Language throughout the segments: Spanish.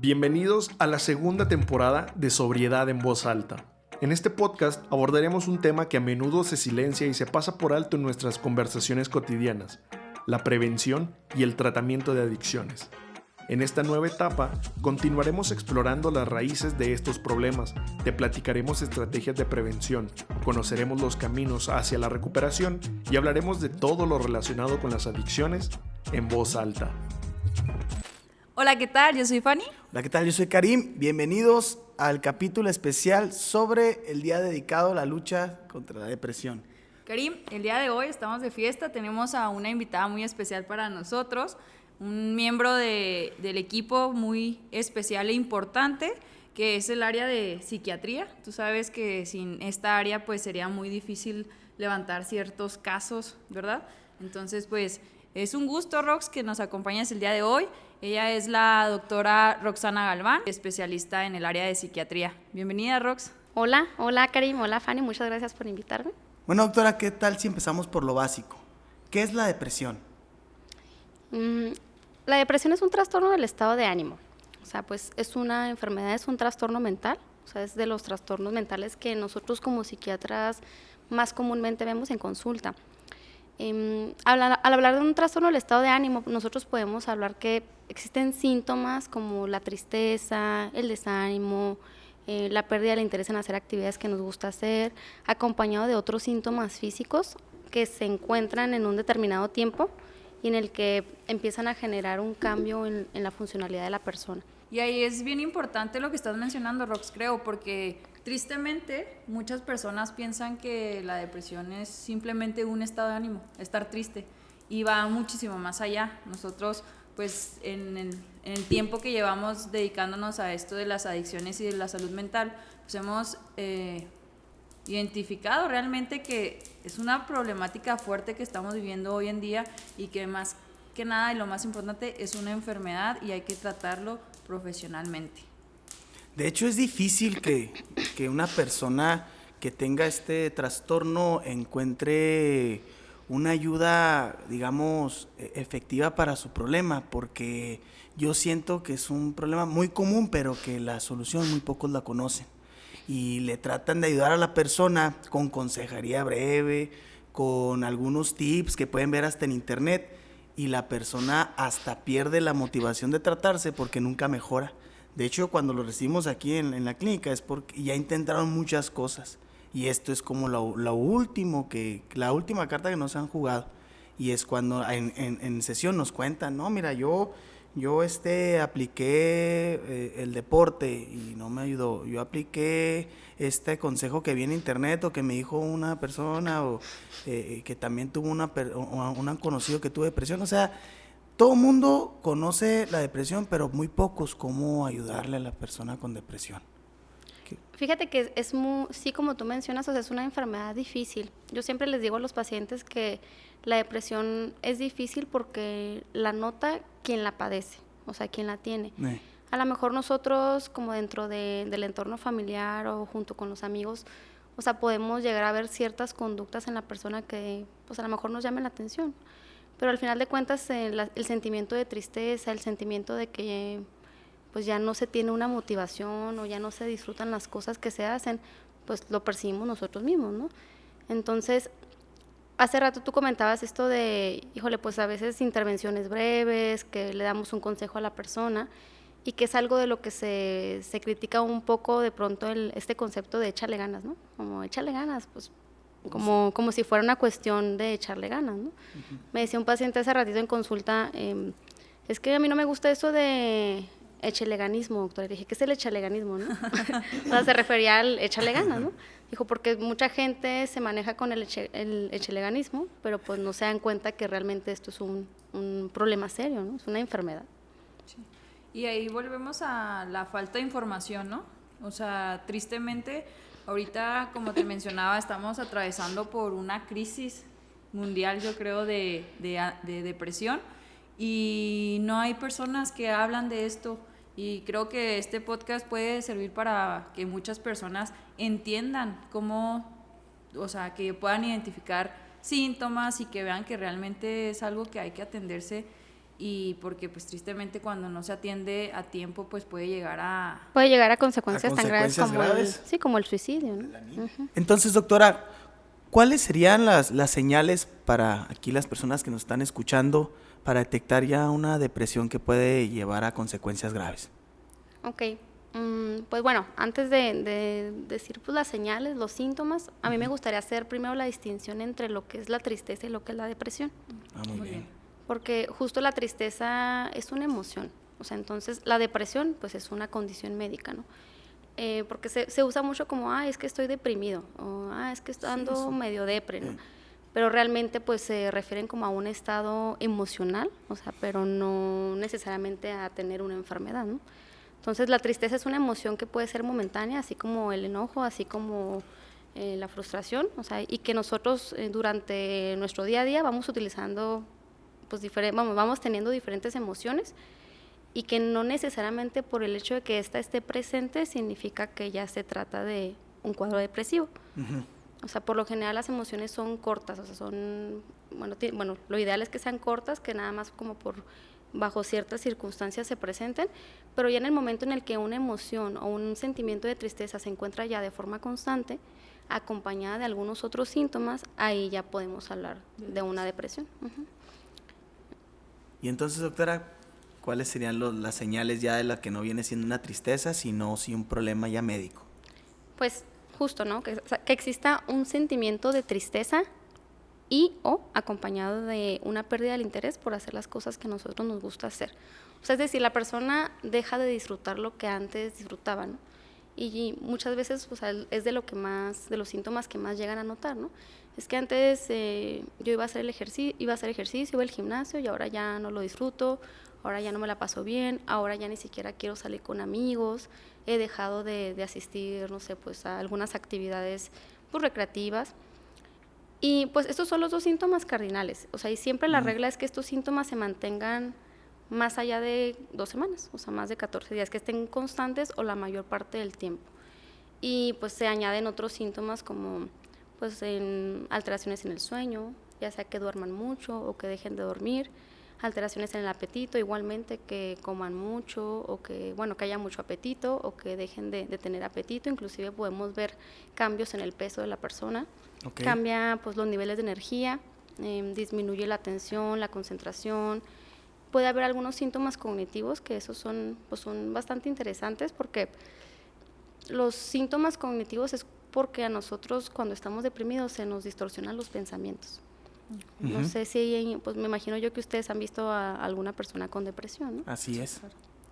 Bienvenidos a la segunda temporada de Sobriedad en Voz Alta. En este podcast abordaremos un tema que a menudo se silencia y se pasa por alto en nuestras conversaciones cotidianas: la prevención y el tratamiento de adicciones. En esta nueva etapa, continuaremos explorando las raíces de estos problemas, te platicaremos estrategias de prevención, conoceremos los caminos hacia la recuperación y hablaremos de todo lo relacionado con las adicciones en voz alta. Hola, ¿qué tal? Yo soy Fanny. Hola, ¿qué tal? Yo soy Karim. Bienvenidos al capítulo especial sobre el día dedicado a la lucha contra la depresión. Karim, el día de hoy estamos de fiesta, tenemos a una invitada muy especial para nosotros, un miembro del equipo muy especial e importante, que es el área de psiquiatría. Tú sabes que sin esta área pues sería muy difícil levantar ciertos casos, ¿verdad? Entonces pues es un gusto, Rox, que nos acompañes el día de hoy. Ella es la doctora Roxana Galván, especialista en el área de psiquiatría. Bienvenida, Rox. Hola Karim, hola Fanny, muchas gracias por invitarme. Bueno, doctora, ¿qué tal si empezamos por lo básico? ¿Qué es la depresión? La depresión es un trastorno del estado de ánimo. O sea, pues es una enfermedad, es un trastorno mental. O sea, es de los trastornos mentales que nosotros como psiquiatras más comúnmente vemos en consulta. Al hablar de un trastorno del estado de ánimo, nosotros podemos hablar que existen síntomas como la tristeza, el desánimo, la pérdida del interés en hacer actividades que nos gusta hacer, acompañado de otros síntomas físicos que se encuentran en un determinado tiempo y en el que empiezan a generar un cambio en la funcionalidad de la persona. Y ahí es bien importante lo que estás mencionando, Rox, creo, porque tristemente muchas personas piensan que la depresión es simplemente un estado de ánimo, estar triste, y va muchísimo más allá. Nosotros pues en el tiempo que llevamos dedicándonos a esto de las adicciones y de la salud mental, pues hemos identificado realmente que es una problemática fuerte que estamos viviendo hoy en día y que más que nada y lo más importante es una enfermedad y hay que tratarlo profesionalmente. De hecho, es difícil que una persona que tenga este trastorno encuentre una ayuda, digamos, efectiva para su problema, porque yo siento que es un problema muy común, pero que la solución muy pocos la conocen. Y le tratan de ayudar a la persona con consejería breve, con algunos tips que pueden ver hasta en internet, y la persona hasta pierde la motivación de tratarse porque nunca mejora. De hecho, cuando lo recibimos aquí en la clínica es porque ya intentaron muchas cosas y esto es como la última carta que nos han jugado, y es cuando en sesión nos cuentan, no, mira, yo apliqué el deporte y no me ayudó, yo apliqué este consejo que vi en internet o que me dijo una persona o que también tuvo un conocido que tuvo depresión. O sea, todo el mundo conoce la depresión, pero muy pocos cómo ayudarle a la persona con depresión. Fíjate que es muy, sí, como tú mencionas, o sea, es una enfermedad difícil. Yo siempre les digo a los pacientes que la depresión es difícil porque la nota quien la padece, o sea, quien la tiene. A lo mejor nosotros, como dentro del entorno familiar o junto con los amigos, o sea, podemos llegar a ver ciertas conductas en la persona que, pues, a lo mejor nos llamen la atención. Pero al final de cuentas, el sentimiento de tristeza, el sentimiento de que pues ya no se tiene una motivación o ya no se disfrutan las cosas que se hacen, pues lo percibimos nosotros mismos, ¿no? Entonces, hace rato tú comentabas esto de, híjole, pues a veces intervenciones breves, que le damos un consejo a la persona y que es algo de lo que se critica un poco de pronto este concepto de échale ganas, ¿no? Como échale ganas, pues como si fuera una cuestión de echarle ganas, ¿no? Uh-huh. Me decía un paciente hace ratito en consulta, es que a mí no me gusta eso de echeleganismo, doctora. Dije, ¿qué es el echeleganismo, no? O sea, se refería al échale ganas, ¿no? Dijo, porque mucha gente se maneja con el echeleganismo, pero pues no se dan cuenta que realmente esto es un problema serio, ¿no? Es una enfermedad. Sí. Y ahí volvemos a la falta de información, ¿no? O sea, tristemente, ahorita, como te mencionaba, estamos atravesando por una crisis mundial, yo creo, de depresión, y no hay personas que hablan de esto. Y creo que este podcast puede servir para que muchas personas entiendan cómo, o sea, que puedan identificar síntomas y que vean que realmente es algo que hay que atenderse y porque pues tristemente cuando no se atiende a tiempo pues puede llegar a consecuencias tan graves como graves. como el suicidio, ¿no? Uh-huh. Entonces, doctora, ¿cuáles serían las señales para aquí las personas que nos están escuchando para detectar ya una depresión que puede llevar a consecuencias graves? Ok, pues bueno, antes de decir pues las señales, los síntomas, a mí me gustaría hacer primero la distinción entre lo que es la tristeza y lo que es la depresión. Muy bien. Porque justo la tristeza es una emoción, o sea, entonces la depresión pues es una condición médica, ¿no? Porque se usa mucho como, es que estoy deprimido, o es que ando medio depre, ¿no? Pero realmente pues se refieren como a un estado emocional, o sea, pero no necesariamente a tener una enfermedad, ¿no? Entonces la tristeza es una emoción que puede ser momentánea, así como el enojo, así como la frustración, o sea, y que nosotros durante nuestro día a día vamos utilizando, pues vamos teniendo diferentes emociones, y que no necesariamente por el hecho de que ésta esté presente significa que ya se trata de un cuadro depresivo. Uh-huh. O sea, por lo general las emociones son cortas, o sea, son, bueno, lo ideal es que sean cortas, que nada más como bajo ciertas circunstancias se presenten, pero ya en el momento en el que una emoción o un sentimiento de tristeza se encuentra ya de forma constante, acompañada de algunos otros síntomas, ahí ya podemos hablar de una depresión. Uh-huh. Y entonces, doctora, ¿cuáles serían las señales ya de la que no viene siendo una tristeza, sino un problema ya médico? Pues justo, ¿no? Que exista un sentimiento de tristeza y o acompañado de una pérdida del interés por hacer las cosas que a nosotros nos gusta hacer. O sea, es decir, la persona deja de disfrutar lo que antes disfrutaba, ¿no? Y muchas veces, o sea, es de los síntomas que más llegan a notar, ¿no? Es que antes yo iba a hacer ejercicio, iba al gimnasio y ahora ya no lo disfruto, ahora ya no me la paso bien, ahora ya ni siquiera quiero salir con amigos, he dejado de asistir, no sé, pues a algunas actividades pues recreativas. Y pues estos son los dos síntomas cardinales, o sea, y siempre la regla es que estos síntomas se mantengan más allá de 2 semanas, o sea, más de 14 días, que estén constantes o la mayor parte del tiempo. Y pues se añaden otros síntomas como pues alteraciones en el sueño, ya sea que duerman mucho o que dejen de dormir, alteraciones en el apetito, igualmente que coman mucho o que haya mucho apetito o que dejen de tener apetito, inclusive podemos ver cambios en el peso de la persona, okay. Cambia pues los niveles de energía, disminuye la atención, la concentración, puede haber algunos síntomas cognitivos que esos son bastante interesantes porque los síntomas cognitivos es porque a nosotros cuando estamos deprimidos se nos distorsionan los pensamientos. Uh-huh. No sé si, pues me imagino yo que ustedes han visto a alguna persona con depresión, ¿no? Así es.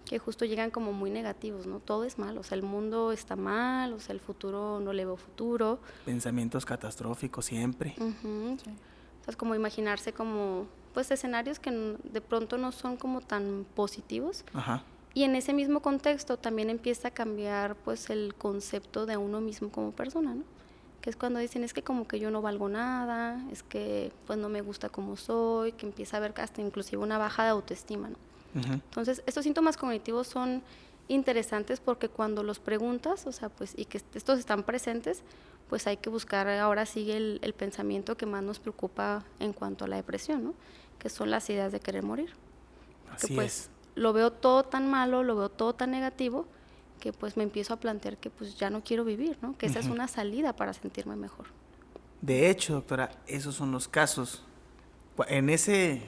Que justo llegan como muy negativos, ¿no? Todo es mal, o sea, el mundo está mal, o sea, el futuro, no le veo futuro. Pensamientos catastróficos siempre. Uh-huh. Sí. O sea, es como imaginarse como, pues, escenarios que de pronto no son como tan positivos. Ajá. Y en ese mismo contexto también empieza a cambiar, pues, el concepto de uno mismo como persona, ¿no? Que es cuando dicen, es que como que yo no valgo nada, es que pues no me gusta como soy, que empieza a haber hasta inclusive una baja de autoestima, ¿no? Uh-huh. Entonces, estos síntomas cognitivos son interesantes porque cuando los preguntas, o sea, pues, y que estos están presentes, pues hay que buscar ahora sí el pensamiento que más nos preocupa en cuanto a la depresión, ¿no? Que son las ideas de querer morir. Así que, pues, es. Lo veo todo tan malo, lo veo todo tan negativo, que pues me empiezo a plantear que pues ya no quiero vivir, ¿no? Que esa es una salida para sentirme mejor. De hecho, doctora, esos son los casos. En ese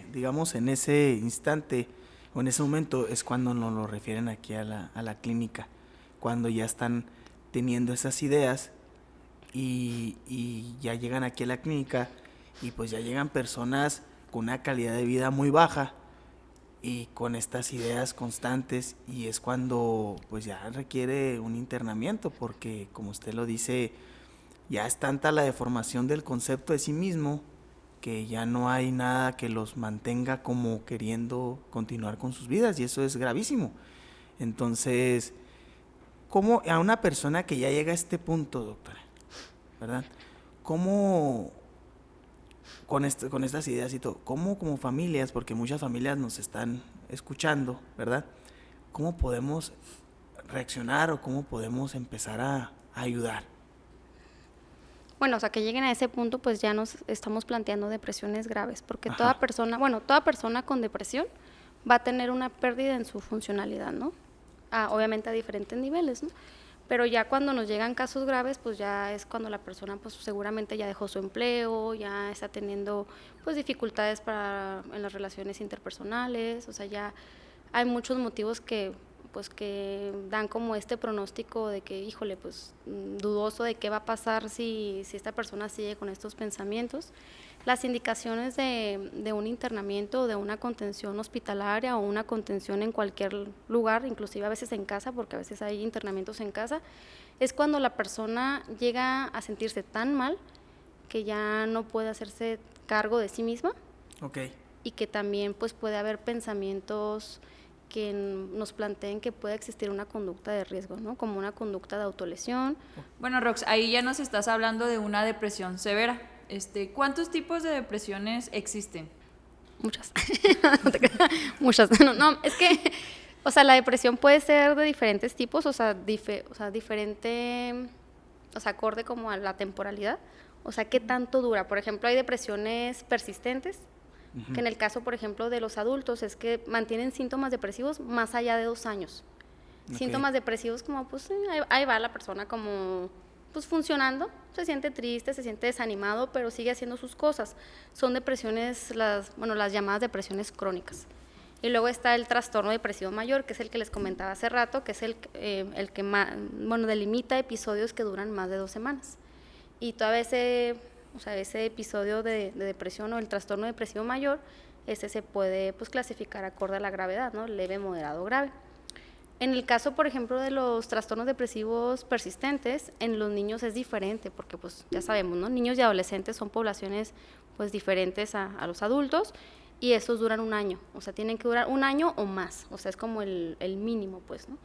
instante o en ese momento es cuando nos lo refieren aquí a la clínica, cuando ya están teniendo esas ideas y ya llegan aquí a la clínica y pues ya llegan personas con una calidad de vida muy baja y con estas ideas constantes, y es cuando pues ya requiere un internamiento porque, como usted lo dice, ya es tanta la deformación del concepto de sí mismo que ya no hay nada que los mantenga como queriendo continuar con sus vidas, y eso es gravísimo. Entonces, ¿cómo a una persona que ya llega a este punto, doctora, verdad? ¿Cómo con estas ideas y todo, cómo como familias, porque muchas familias nos están escuchando, ¿verdad? ¿Cómo podemos reaccionar o cómo podemos empezar a ayudar? Bueno, o sea, que lleguen a ese punto, pues ya nos estamos planteando depresiones graves, porque toda persona con depresión, va a tener una pérdida en su funcionalidad, ¿no? Obviamente a diferentes niveles, ¿no? Pero ya cuando nos llegan casos graves, pues ya es cuando la persona pues seguramente ya dejó su empleo, ya está teniendo pues dificultades en las relaciones interpersonales, o sea, ya hay muchos motivos que dan como este pronóstico de que, híjole, pues dudoso de qué va a pasar si esta persona sigue con estos pensamientos. Las indicaciones de un internamiento o de una contención hospitalaria o una contención en cualquier lugar, inclusive a veces en casa, porque a veces hay internamientos en casa, es cuando la persona llega a sentirse tan mal que ya no puede hacerse cargo de sí misma. Okay. Y que también pues puede haber pensamientos que nos planteen que puede existir una conducta de riesgo, ¿no? Como una conducta de autolesión. Bueno, Rox, ahí ya nos estás hablando de una depresión severa. ¿Cuántos tipos de depresiones existen? Muchas. Muchas. No, es que, o sea, la depresión puede ser de diferentes tipos, o sea, diferente, o sea, acorde como a la temporalidad. O sea, ¿qué tanto dura? Por ejemplo, hay depresiones persistentes, que en el caso, por ejemplo, de los adultos es que mantienen síntomas depresivos más allá de 2 años. Okay. Síntomas depresivos como, pues, ahí va la persona como, pues, funcionando, se siente triste, se siente desanimado, pero sigue haciendo sus cosas. Son depresiones, las llamadas depresiones crónicas. Y luego está el trastorno depresivo mayor, que es el que les comentaba hace rato, que es el que delimita episodios que duran más de 2 semanas. Y todavía ese episodio de depresión o el trastorno depresivo mayor, ese se puede pues clasificar acorde a la gravedad, ¿no? Leve, moderado, grave. En el caso, por ejemplo, de los trastornos depresivos persistentes, en los niños es diferente, porque pues ya sabemos, ¿no? Niños y adolescentes son poblaciones pues diferentes a los adultos, y esos duran 1 año, o sea, tienen que durar 1 año o más, o sea, es como el mínimo, pues, ¿no?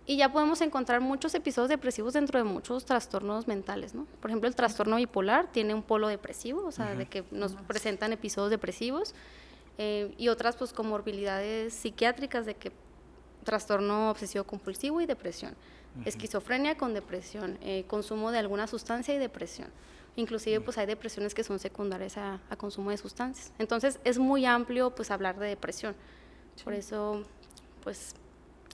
Y ya podemos encontrar muchos episodios depresivos dentro de muchos trastornos mentales, ¿no? Por ejemplo, el trastorno bipolar tiene un polo depresivo, o sea, de que nos presentan episodios depresivos, y otras pues comorbilidades psiquiátricas de que trastorno obsesivo compulsivo y depresión, esquizofrenia con depresión, consumo de alguna sustancia y depresión. Inclusive pues hay depresiones que son secundarias a consumo de sustancias. Entonces es muy amplio pues hablar de depresión. Sí. Por eso pues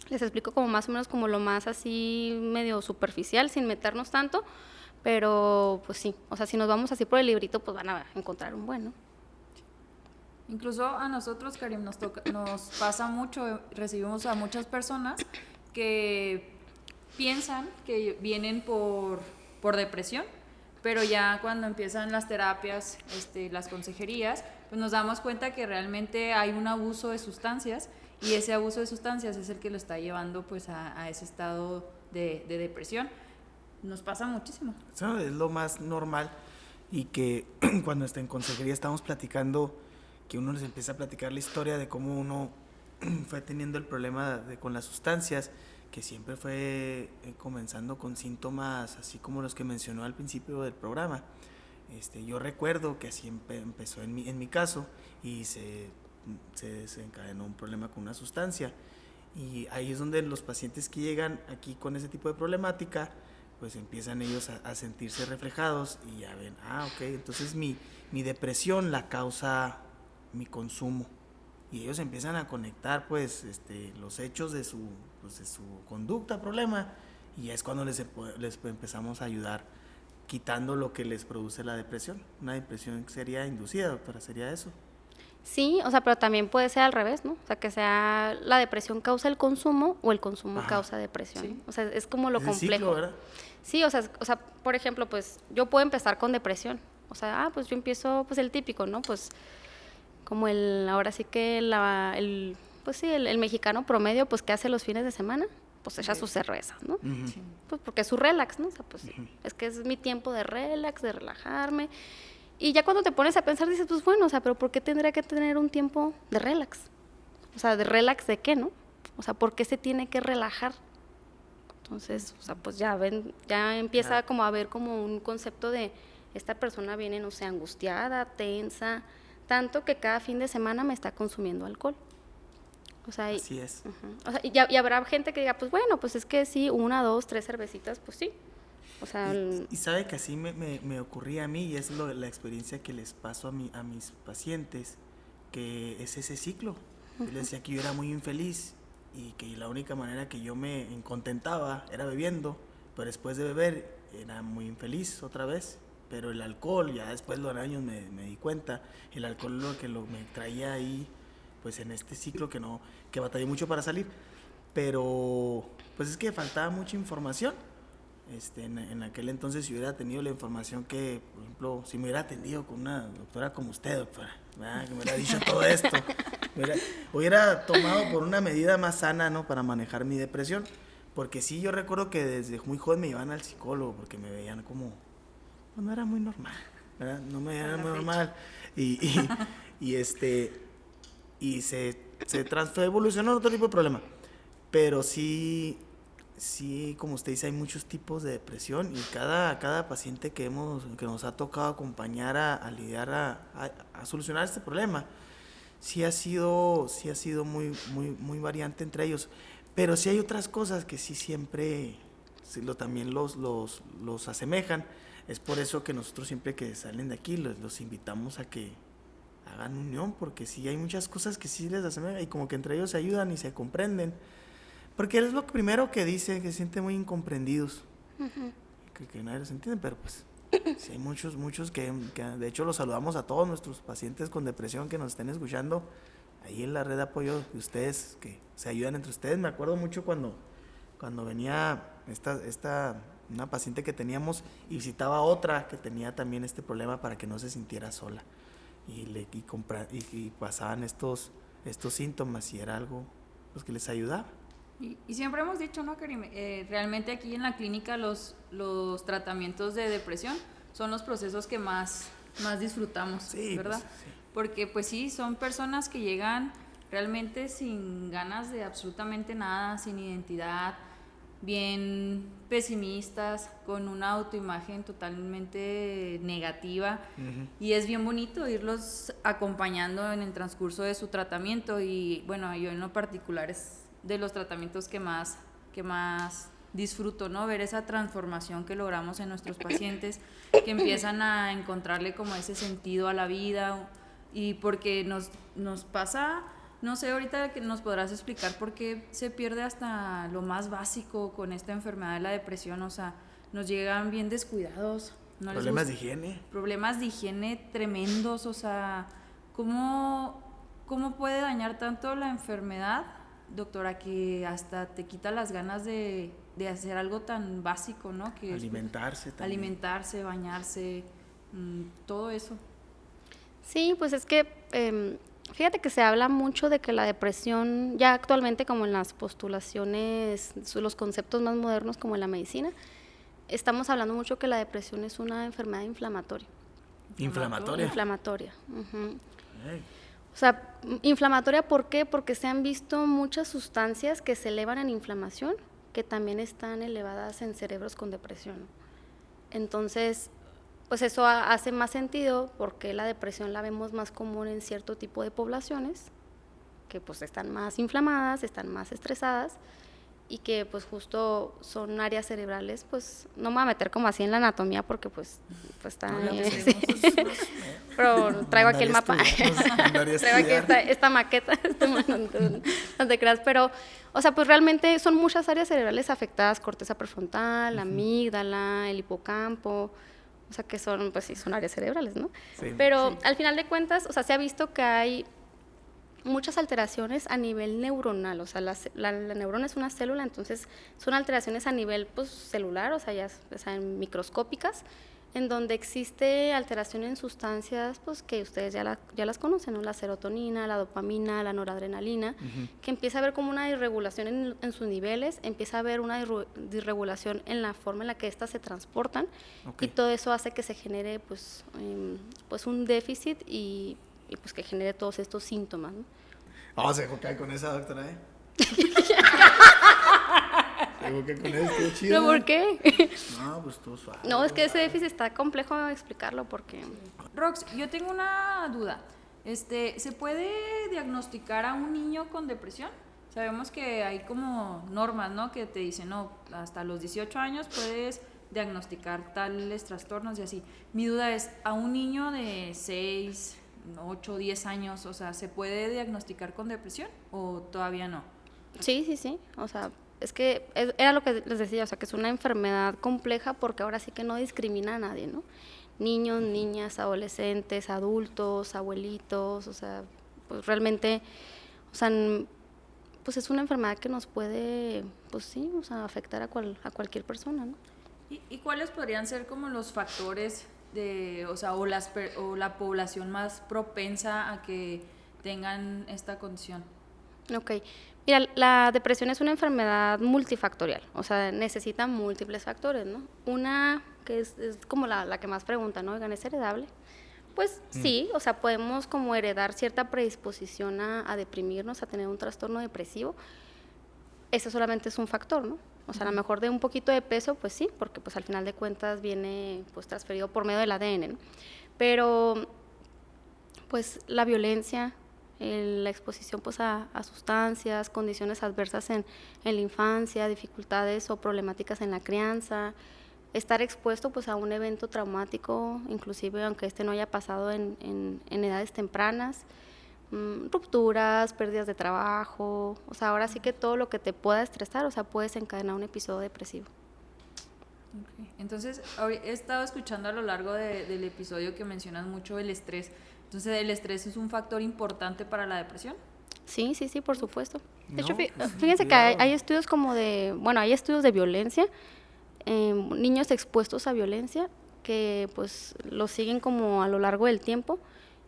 les explico como más o menos como lo más así medio superficial, sin meternos tanto, pero pues sí, o sea, si nos vamos así por el librito, pues van a encontrar un bueno. Incluso a nosotros, Karim, nos pasa mucho, recibimos a muchas personas que piensan que vienen por depresión, pero ya cuando empiezan las terapias, las consejerías, pues nos damos cuenta que realmente hay un abuso de sustancias, y ese abuso de sustancias es el que lo está llevando pues a ese estado de depresión. Nos pasa muchísimo. Eso es lo más normal, y que cuando está en consejería estamos platicando, que uno les empieza a platicar la historia de cómo uno fue teniendo el problema con las sustancias, que siempre fue comenzando con síntomas así como los que mencionó al principio del programa. Yo recuerdo que así empezó en mi caso, y se desencadenó un problema con una sustancia, y ahí es donde los pacientes que llegan aquí con ese tipo de problemática pues empiezan ellos a sentirse reflejados y ya ven, ok, entonces mi depresión la causa mi consumo, y ellos empiezan a conectar pues los hechos de su conducta, problema, y ya es cuando les empezamos a ayudar quitando lo que les produce la depresión. Una depresión sería inducida, doctora, ¿sería eso? Sí, o sea, pero también puede ser al revés, ¿no? O sea, que sea la depresión causa el consumo o el consumo causa depresión. Sí. O sea, es como lo complejo. Ciclo, ¿verdad? Sí, o sea, por ejemplo, pues yo puedo empezar con depresión. O sea, pues yo empiezo, pues el típico, ¿no? Pues como ahora sí que el mexicano promedio, pues ¿qué hace los fines de semana? Pues echa sus cervezas, ¿no? Sí. Pues porque es su relax, ¿no? O sea, pues es que es mi tiempo de relax, de relajarme. Y ya cuando te pones a pensar, dices, pues bueno, o sea, pero ¿por qué tendría que tener un tiempo de relax? O sea, ¿de relax de qué, no? O sea, ¿por qué se tiene que relajar? Entonces, o sea, pues ya empieza como a haber como un concepto de esta persona viene, no sé, angustiada, tensa, tanto que cada fin de semana me está consumiendo alcohol. O sea, así es. O sea, y habrá gente que diga, pues bueno, pues es que sí, 1, 2, 3 cervecitas, pues sí. O sea, y sabe que así me ocurría a mí, y es la experiencia que les paso a mis pacientes, que es ese ciclo. Yo le decía que yo era muy infeliz y que la única manera que yo me contentaba era bebiendo, pero después de beber era muy infeliz otra vez. Pero el alcohol, ya después de los años me di cuenta, el alcohol me traía ahí, pues en este ciclo que batallé mucho para salir. Pero pues es que faltaba mucha información. En aquel entonces, si hubiera tenido la información que, por ejemplo, si me hubiera atendido con una doctora como usted, doctora, ¿verdad? Que me hubiera dicho todo esto, hubiera tomado por una medida más sana, ¿no? Para manejar mi depresión. Porque sí, yo recuerdo que desde muy joven me llevaban al psicólogo porque me veían como, pues no era muy normal, ¿verdad? No me veían muy normal. Y se evolucionó otro tipo de problema. Pero sí, como usted dice, hay muchos tipos de depresión y cada paciente que nos ha tocado acompañar a lidiar, a solucionar este problema, sí ha sido muy, muy, muy variante entre ellos. Pero sí hay otras cosas que sí siempre también los asemejan. Es por eso que nosotros siempre que salen de aquí los invitamos a que hagan unión, porque sí hay muchas cosas que sí les asemejan y como que entre ellos se ayudan y se comprenden. Porque es lo primero que dice, que se sienten muy incomprendidos, que nadie los entiende, pero pues sí hay muchos que de hecho los saludamos a todos nuestros pacientes con depresión que nos estén escuchando ahí en la red de apoyo de ustedes, que se ayudan entre ustedes. Me acuerdo mucho cuando venía una paciente que teníamos y visitaba a otra que tenía también este problema para que no se sintiera sola y pasaban estos síntomas y era algo pues, que les ayudaba. Y siempre hemos dicho, ¿no, Karim? Realmente aquí en la clínica los tratamientos de depresión son los procesos que más disfrutamos, sí, ¿verdad? Pues, sí. Porque pues sí, son personas que llegan realmente sin ganas de absolutamente nada, sin identidad, bien pesimistas, con una autoimagen totalmente negativa. Y es bien bonito irlos acompañando en el transcurso de su tratamiento y bueno, yo en lo particular es de los tratamientos que más disfruto, ¿no? Ver esa transformación que logramos en nuestros pacientes, que empiezan a encontrarle como ese sentido a la vida y porque nos pasa, no sé, ahorita que nos podrás explicar por qué se pierde hasta lo más básico con esta enfermedad de la depresión, o sea, nos llegan bien descuidados. No problemas de higiene. Problemas de higiene tremendos, o sea, ¿cómo puede dañar tanto la enfermedad, doctora, que hasta te quita las ganas de hacer algo tan básico, ¿no? Que alimentarse también. Alimentarse, bañarse, todo eso. Sí, pues es que fíjate que se habla mucho de que la depresión, ya actualmente como en las postulaciones, los conceptos más modernos como en la medicina, estamos hablando mucho que la depresión es una enfermedad inflamatoria. ¿Inflamatoria? Inflamatoria. O sea, inflamatoria, ¿por qué? Porque se han visto muchas sustancias que se elevan en inflamación, que también están elevadas en cerebros con depresión. Entonces, pues eso hace más sentido porque la depresión la vemos más común en cierto tipo de poblaciones, que pues están más inflamadas, están más estresadas, y que pues justo son áreas cerebrales, pues no me voy a meter como así en la anatomía porque pues está sí. Pero traigo aquí el mapa, traigo aquí esta maqueta, no te creas, pero o sea, pues realmente son muchas áreas cerebrales afectadas, corteza prefrontal, la amígdala, el hipocampo, o sea que son, pues sí, son áreas cerebrales, ¿no? Sí, pero sí. Al final de cuentas, o sea, se ha visto que hay muchas alteraciones a nivel neuronal, o sea, la neurona es una célula, entonces son alteraciones a nivel pues, celular, o sea, ya saben, microscópicas, en donde existe alteración en sustancias pues, que ustedes ya las conocen, ¿no? La serotonina, la dopamina, la noradrenalina, que empieza a haber como una disregulación en sus niveles, empieza a haber una disregulación en la forma en la que éstas se transportan, y todo eso hace que se genere pues un déficit y pues que genere todos estos síntomas, ¿no? Vamos a jugar con esa, doctora, con esto, chido. ¿Pero por qué? No, pues tú suave. No, es que ese déficit está complejo de explicarlo porque... Rox, yo tengo una duda. ¿Se puede diagnosticar a un niño con depresión? Sabemos que hay como normas, ¿no? Que te dicen, no, hasta los 18 años puedes diagnosticar tales trastornos y así. Mi duda es, ¿a un niño de 6, 8 o 10 años, o sea, ¿se puede diagnosticar con depresión o todavía no? Sí, o sea, es que era lo que les decía, o sea, que es una enfermedad compleja porque ahora sí que no discrimina a nadie, ¿no? Niños, niñas, adolescentes, adultos, abuelitos, o sea, pues realmente, o sea, pues es una enfermedad que nos puede, pues sí, o sea, afectar a cualquier persona, ¿no? ¿Y cuáles podrían ser como los factores o sea, o la población más propensa a que tengan esta condición? Ok, mira, la depresión es una enfermedad multifactorial, o sea, necesita múltiples factores, ¿no? Una que es como la que más pregunta, ¿no? Oigan, ¿es heredable? Pues sí, o sea, podemos como heredar cierta predisposición a deprimirnos, a tener un trastorno depresivo. Eso solamente es un factor, ¿no? O sea, a lo mejor de un poquito de peso, pues sí, porque pues al final de cuentas viene pues transferido por medio del ADN, ¿no? Pero pues la violencia, la exposición pues a sustancias, condiciones adversas en la infancia, dificultades o problemáticas en la crianza, estar expuesto pues a un evento traumático, inclusive aunque este no haya pasado en edades tempranas, rupturas, pérdidas de trabajo, o sea, ahora sí que todo lo que te pueda estresar, o sea, puedes encadenar un episodio depresivo. Okay. Entonces, he estado escuchando a lo largo del episodio que mencionas mucho el estrés. Entonces, ¿el estrés es un factor importante para la depresión? Sí, por supuesto. De hecho, No, fíjense que cuidado. hay estudios hay estudios de violencia, niños expuestos a violencia que pues los siguen como a lo largo del tiempo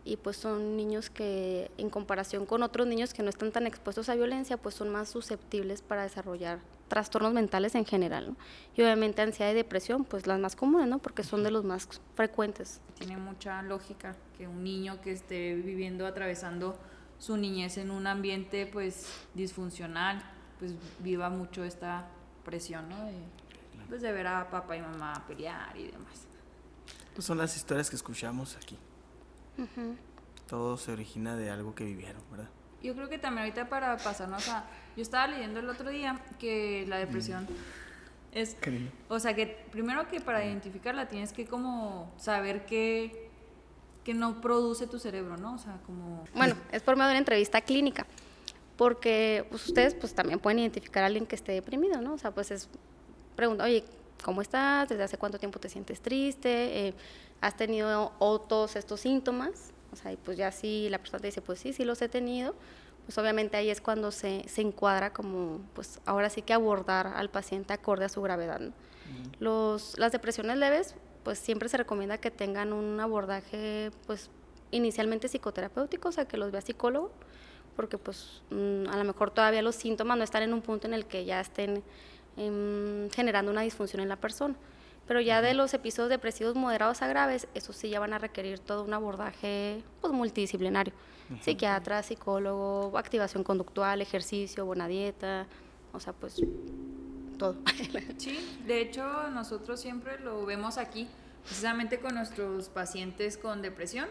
y pues son niños que en comparación con otros niños que no están tan expuestos a violencia pues son más susceptibles para desarrollar trastornos mentales en general, ¿no? Y obviamente ansiedad y depresión pues las más comunes, ¿no? Porque son de los más frecuentes. Tiene mucha lógica que un niño que esté atravesando su niñez en un ambiente pues disfuncional, pues viva mucho esta presión, ¿no? Pues de ver a papá y mamá pelear y demás. Pues son las historias que escuchamos aquí. Todo se origina de algo que vivieron, ¿verdad? Yo creo que también ahorita para pasarnos a... Yo estaba leyendo el otro día que la depresión es... O sea, que primero que para identificarla tienes que como saber que no produce tu cerebro, ¿no? O sea, como... Bueno, es por medio de una entrevista clínica, porque pues, ustedes pues también pueden identificar a alguien que esté deprimido, ¿no? O sea, pues es pregunta, oye, ¿cómo estás? ¿Desde hace cuánto tiempo te sientes triste? ¿Has tenido todos estos síntomas? O sea, y pues ya si la persona te dice, pues sí los he tenido, pues obviamente ahí es cuando se encuadra como, pues ahora sí que abordar al paciente acorde a su gravedad, ¿no? Las depresiones leves, pues siempre se recomienda que tengan un abordaje, pues inicialmente psicoterapéutico, o sea, que los vea psicólogo, porque pues a lo mejor todavía los síntomas no están en un punto en el que ya estén generando una disfunción en la persona. Pero ya de los episodios depresivos moderados a graves, esos sí ya van a requerir todo un abordaje pues, multidisciplinario. Psiquiatra, psicólogo, activación conductual, ejercicio, buena dieta, o sea, pues todo. Sí, de hecho nosotros siempre lo vemos aquí, precisamente con nuestros pacientes con depresión.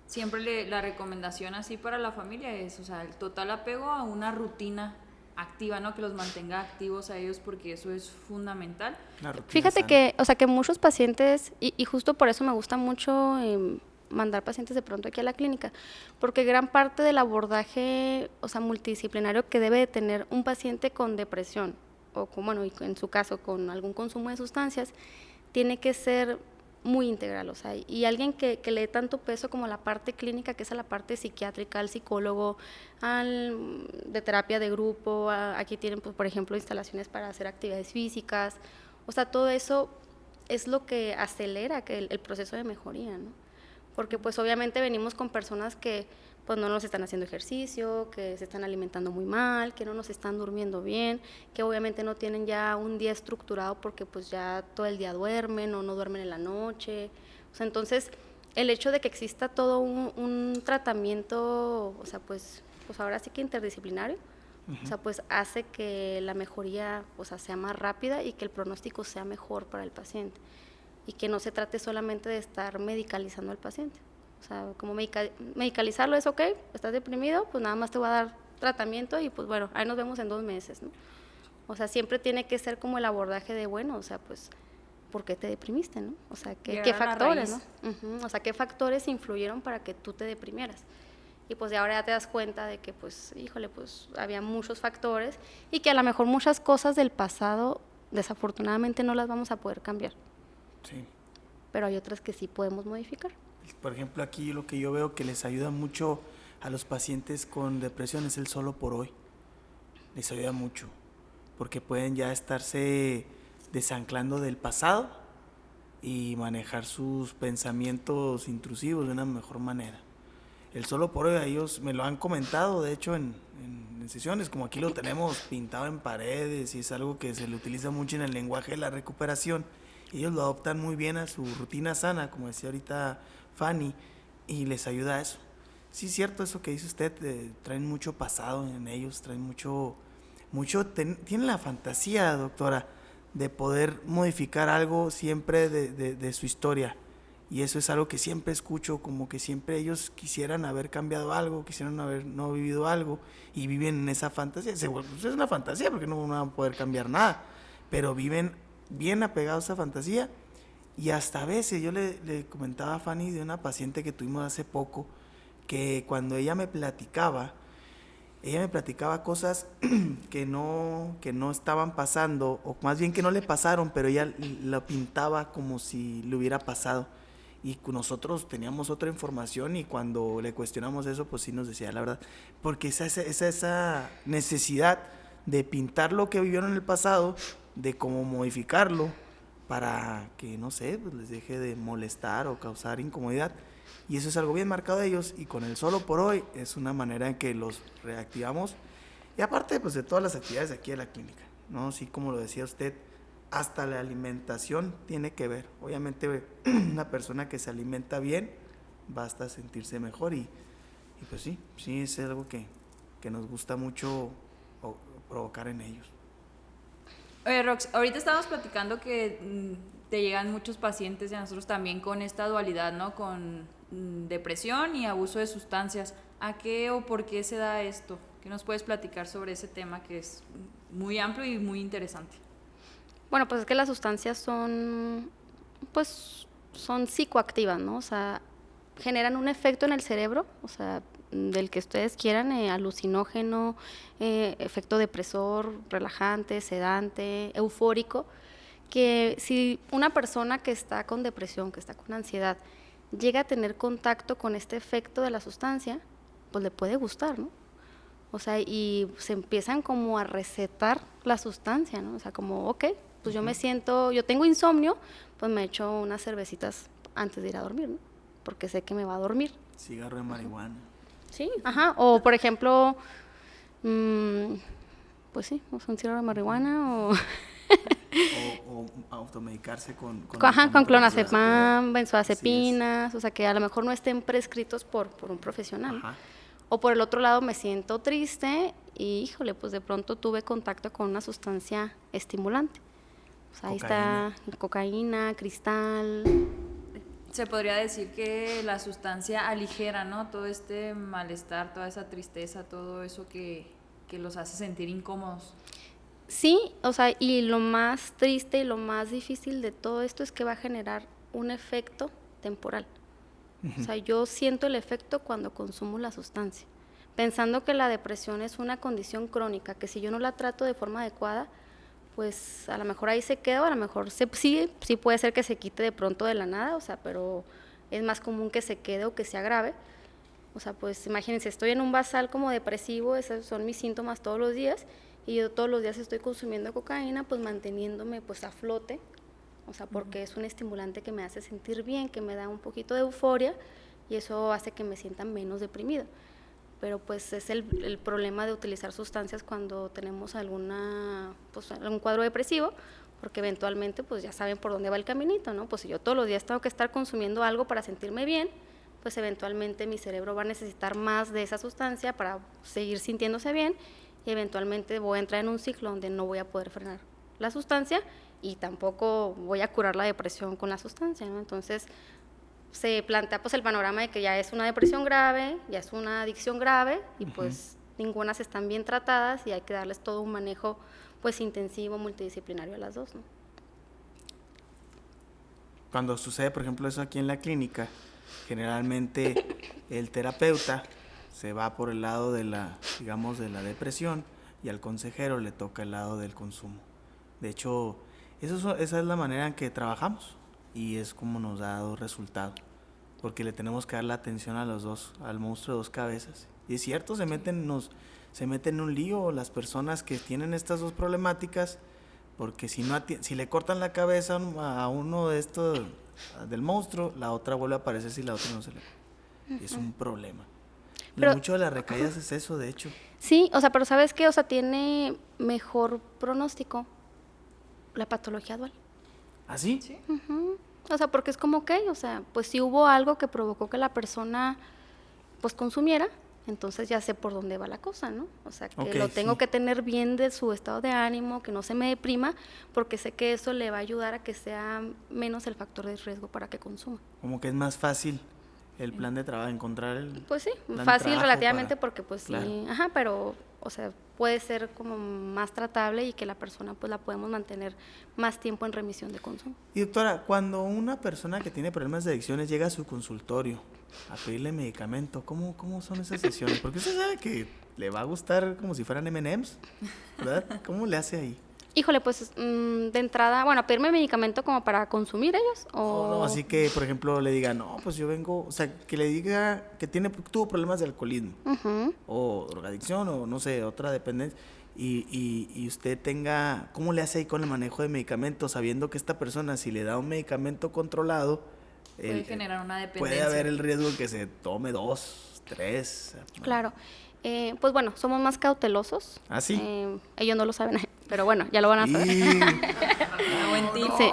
Siempre la recomendación así para la familia es, o sea, el total apego a una rutina activa, ¿no? Que los mantenga activos a ellos porque eso es fundamental. Fíjate que, o sea, que muchos pacientes, y justo por eso me gusta mucho mandar pacientes de pronto aquí a la clínica, porque gran parte del abordaje, o sea, multidisciplinario que debe de tener un paciente con depresión, o con, bueno, y en su caso con algún consumo de sustancias, tiene que ser muy integral, o sea, y alguien que le dé tanto peso como la parte clínica, que es a la parte psiquiátrica, al psicólogo, de terapia de grupo, aquí tienen, pues, por ejemplo, instalaciones para hacer actividades físicas, o sea, todo eso es lo que acelera que el proceso de mejoría, ¿no? Porque pues obviamente venimos con personas que pues no nos están haciendo ejercicio, que se están alimentando muy mal, que no nos están durmiendo bien, que obviamente no tienen ya un día estructurado porque pues ya todo el día duermen o no duermen en la noche. O sea, entonces el hecho de que exista todo un tratamiento, o sea, pues ahora sí que interdisciplinario, o sea, pues hace que la mejoría, o sea, sea más rápida y que el pronóstico sea mejor para el paciente y que no se trate solamente de estar medicalizando al paciente. O sea, como medicalizarlo es ok, estás deprimido, pues nada más te voy a dar tratamiento y pues bueno, ahí nos vemos en 2 meses, ¿no? O sea, siempre tiene que ser como el abordaje de, bueno, o sea, pues por qué te deprimiste, ¿no? O sea, qué Llegar a la factores, raíz. ¿no? Ujú, o sea, qué factores influyeron para que tú te deprimieras. Y pues de ahora ya te das cuenta de que, pues, híjole, pues había muchos factores y que a lo mejor muchas cosas del pasado desafortunadamente no las vamos a poder cambiar, Sí. pero hay otras que sí podemos modificar. Por ejemplo, aquí lo que yo veo que les ayuda mucho a los pacientes con depresión es el solo por hoy. Les ayuda mucho, porque pueden ya estarse desanclando del pasado y manejar sus pensamientos intrusivos de una mejor manera. El solo por hoy, a ellos me lo han comentado, de hecho, en sesiones, como aquí lo tenemos pintado en paredes y es algo que se le utiliza mucho en el lenguaje de la recuperación. Ellos lo adoptan muy bien a su rutina sana, como decía ahorita Fanny, y les ayuda a eso. Sí, es cierto eso que dice usted, traen mucho pasado en ellos, traen tienen la fantasía, doctora, de poder modificar algo siempre de su historia. Y eso es algo que siempre escucho, como que siempre ellos quisieran haber cambiado algo, quisieran haber no vivido algo y viven en esa fantasía. Es una fantasía porque no van a poder cambiar nada, pero viven bien apegados a esa fantasía. Y hasta a veces yo le comentaba a Fanny de una paciente que tuvimos hace poco, que cuando ella me platicaba cosas que no estaban pasando, o más bien que no le pasaron, pero ella lo pintaba como si le hubiera pasado. Y nosotros teníamos otra información y cuando le cuestionamos eso, pues sí nos decía la verdad. Porque esa necesidad de pintar lo que vivieron en el pasado, de cómo modificarlo para que, no sé, pues les deje de molestar o causar incomodidad. Y eso es algo bien marcado de ellos y con el solo por hoy es una manera en que los reactivamos. Y aparte, pues de todas las actividades de aquí de la clínica, ¿no? Sí, como lo decía usted, hasta la alimentación tiene que ver. Obviamente una persona que se alimenta bien basta a sentirse mejor y pues sí es algo que nos gusta mucho provocar en ellos. Oye, Rox, ahorita estábamos platicando que te llegan muchos pacientes y a nosotros también con esta dualidad, ¿no? Con depresión y abuso de sustancias. ¿A qué o por qué se da esto? ¿Qué nos puedes platicar sobre ese tema que es muy amplio y muy interesante? Bueno, pues es que las sustancias son psicoactivas, ¿no? O sea, generan un efecto en el cerebro, o sea, del que ustedes quieran, alucinógeno, efecto depresor, relajante, sedante, eufórico, que si una persona que está con depresión, que está con ansiedad, llega a tener contacto con este efecto de la sustancia, pues le puede gustar, ¿no? O sea, y se empiezan como a recetar la sustancia, ¿no? O sea, como, ok, pues yo tengo insomnio, pues me echo unas cervecitas antes de ir a dormir, ¿no? Porque sé que me va a dormir. Cigarro de marihuana. Sí, ajá. O por ejemplo, pues sí, o un cigarro de marihuana o o automedicarse con clonazepam, benzoazepinas, o sea, que a lo mejor no estén prescritos por un profesional. Ajá. O por el otro lado, me siento triste y, híjole, pues de pronto tuve contacto con una sustancia estimulante. O sea, ahí está cocaína, cristal. Se podría decir que la sustancia aligera, ¿no? Todo este malestar, toda esa tristeza, todo eso que los hace sentir incómodos. Sí, o sea, y lo más triste y lo más difícil de todo esto es que va a generar un efecto temporal. O sea, yo siento el efecto cuando consumo la sustancia, pensando que la depresión es una condición crónica, que si yo no la trato de forma adecuada, pues a lo mejor ahí se queda, o a lo mejor sí puede ser que se quite de pronto de la nada, o sea, pero es más común que se quede o que se agrave. O sea, pues imagínense, estoy en un basal como depresivo, esos son mis síntomas todos los días, y yo todos los días estoy consumiendo cocaína, pues manteniéndome pues a flote, o sea, porque es un estimulante que me hace sentir bien, que me da un poquito de euforia, y eso hace que me sienta menos deprimida. Pero pues es el problema de utilizar sustancias cuando tenemos algún cuadro depresivo, porque eventualmente pues ya saben por dónde va el caminito, ¿no? Pues si yo todos los días tengo que estar consumiendo algo para sentirme bien, pues eventualmente mi cerebro va a necesitar más de esa sustancia para seguir sintiéndose bien, y eventualmente voy a entrar en un ciclo donde no voy a poder frenar la sustancia y tampoco voy a curar la depresión con la sustancia, ¿no? Entonces se plantea pues el panorama de que ya es una depresión grave, ya es una adicción grave y pues ninguna están bien tratadas y hay que darles todo un manejo pues intensivo, multidisciplinario a las dos, ¿no? cuando sucede, por ejemplo, eso aquí en la clínica, generalmente el terapeuta se va por el lado de la, digamos, de la depresión y al consejero le toca el lado del consumo. De hecho, esa es la manera en que trabajamos y es como nos ha dado resultado, porque le tenemos que dar la atención a los dos, al monstruo de dos cabezas. Y es cierto, se meten en un lío las personas que tienen estas dos problemáticas, porque si le cortan la cabeza a uno de estos del monstruo, la otra vuelve a aparecer si la otra no se le... Es un problema. Pero, mucho de las recaídas es eso, de hecho. Sí, o sea, pero ¿sabes qué? O sea, tiene mejor pronóstico la patología dual. ¿Ah, sí? Sí. O sea, porque es como que, o sea, pues si hubo algo que provocó que la persona pues consumiera, entonces ya sé por dónde va la cosa, ¿no? O sea, que lo tengo que tener bien de su estado de ánimo, que no se me deprima, porque sé que eso le va a ayudar a que sea menos el factor de riesgo para que consuma. Como que es más fácil el plan de trabajo, encontrar el... Pues sí, plan de fácil trabajo relativamente para... porque pues Claro. sí, ajá, pero, o sea, puede ser como más tratable y que la persona pues la podemos mantener más tiempo en remisión de consumo. Y doctora, cuando una persona que tiene problemas de adicciones llega a su consultorio a pedirle medicamento, ¿cómo son esas sesiones? Porque usted sabe que le va a gustar como si fueran M&M's, ¿verdad? ¿Cómo le hace ahí? Híjole, pues de entrada, bueno, pedirme medicamento como para consumir ellos o... No, así que, por ejemplo, le diga, no, pues yo vengo, o sea, que le diga que tuvo problemas de alcoholismo o drogadicción o no sé, otra dependencia y usted tenga, ¿cómo le hace ahí con el manejo de medicamentos sabiendo que esta persona si le da un medicamento controlado Puede generar una dependencia. puede haber el riesgo que se tome 2, 3? Claro. Pues bueno, somos más cautelosos. ¿Ah, sí? Ellos no lo saben, pero bueno, ya lo van a saber. Buen tip. Sí.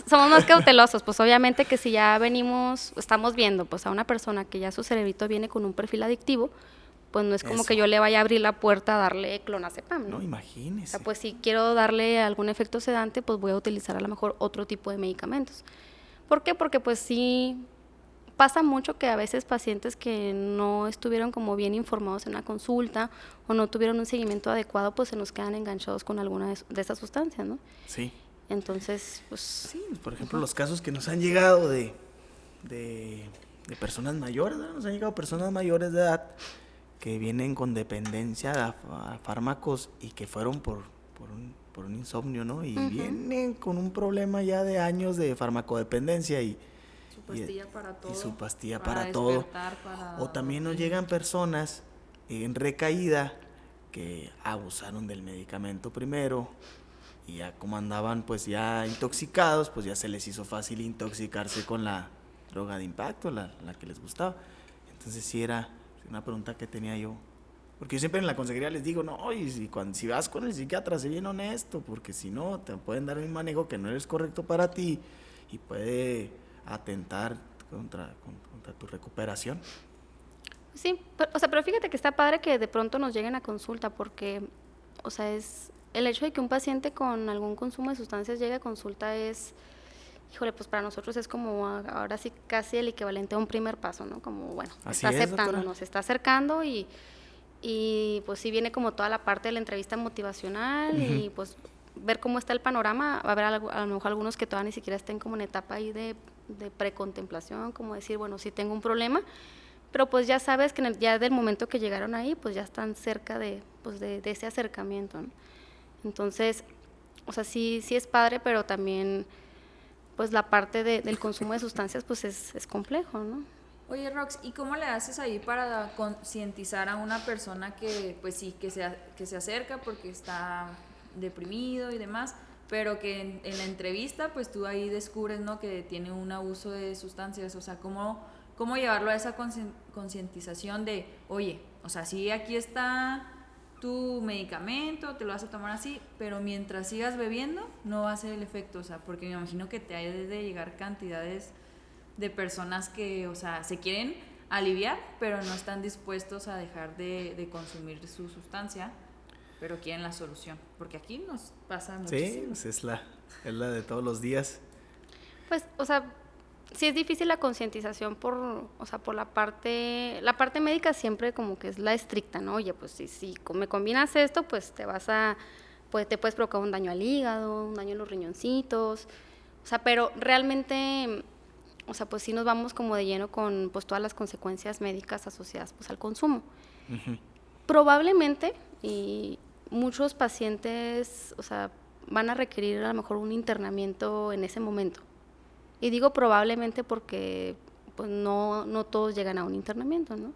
Somos más cautelosos, pues obviamente que si ya estamos viendo pues a una persona que ya su cerebrito viene con un perfil adictivo, pues no es como que yo le vaya a abrir la puerta a darle clonazepam, ¿no? No, imagínese. O sea, pues si quiero darle algún efecto sedante, pues voy a utilizar a lo mejor otro tipo de medicamentos. ¿Por qué? Porque pues sí pasa mucho que a veces pacientes que no estuvieron como bien informados en una consulta o no tuvieron un seguimiento adecuado, pues se nos quedan enganchados con alguna de esas sustancias, ¿no? Sí. Entonces, pues... Sí, por ejemplo, los casos que nos han llegado de personas mayores, ¿no? Nos han llegado personas mayores de edad que vienen con dependencia a fármacos y que fueron por un insomnio, ¿no? Y vienen con un problema ya de años de farmacodependencia y Su pastilla para todo. Y su pastilla para todo. despertar, para O también nos dormir. llegan personas en recaída que abusaron del medicamento primero y ya como andaban pues ya intoxicados, pues ya se les hizo fácil intoxicarse con la droga de impacto, la que les gustaba. Entonces sí era una pregunta que tenía yo. Porque yo siempre en la consejería les digo, no, y si vas con el psiquiatra, sé bien honesto, porque si no, te pueden dar un manejo que no es correcto para ti y puede atentar contra tu recuperación. Sí, pero fíjate que está padre que de pronto nos lleguen a consulta porque, o sea, es el hecho de que un paciente con algún consumo de sustancias llegue a consulta es, híjole, pues para nosotros es como ahora sí casi el equivalente a un primer paso, ¿no? Como, bueno, Así está es, aceptando, doctora. nos está acercando y pues sí viene como toda la parte de la entrevista motivacional y pues ver cómo está el panorama. Va a haber a lo mejor algunos que todavía ni siquiera estén como en etapa ahí de precontemplación, como decir, bueno, sí tengo un problema, pero pues ya sabes que ya del momento que llegaron ahí, pues ya están cerca de ese acercamiento, ¿no? Entonces, o sea, sí es padre, pero también pues la parte del consumo de sustancias pues es complejo, ¿no? Oye, Rox, ¿y cómo le haces ahí para concientizar a una persona que, pues sí, que se acerca porque está deprimido y demás, pero que en la entrevista, pues tú ahí descubres, ¿no?, que tiene un abuso de sustancias? O sea, ¿cómo llevarlo a esa concientización de, oye, o sea, sí, aquí está tu medicamento, te lo vas a tomar así, pero mientras sigas bebiendo, no va a hacer el efecto? O sea, porque me imagino que te hay de llegar cantidades de personas que, o sea, se quieren aliviar, pero no están dispuestos a dejar de consumir su sustancia, pero quieren la solución, porque aquí nos pasa muchísimo. Sí, pues es la de todos los días. Pues, o sea, sí es difícil la concientización por la parte médica siempre como que es la estricta, ¿no? Oye, pues si me combinas esto, pues te puedes provocar un daño al hígado, un daño en los riñoncitos, O sea, pero realmente, o sea, pues sí nos vamos como de lleno con pues todas las consecuencias médicas asociadas pues al consumo. Probablemente, y muchos pacientes, o sea, van a requerir a lo mejor un internamiento en ese momento. Y digo probablemente porque pues no todos llegan a un internamiento, ¿no?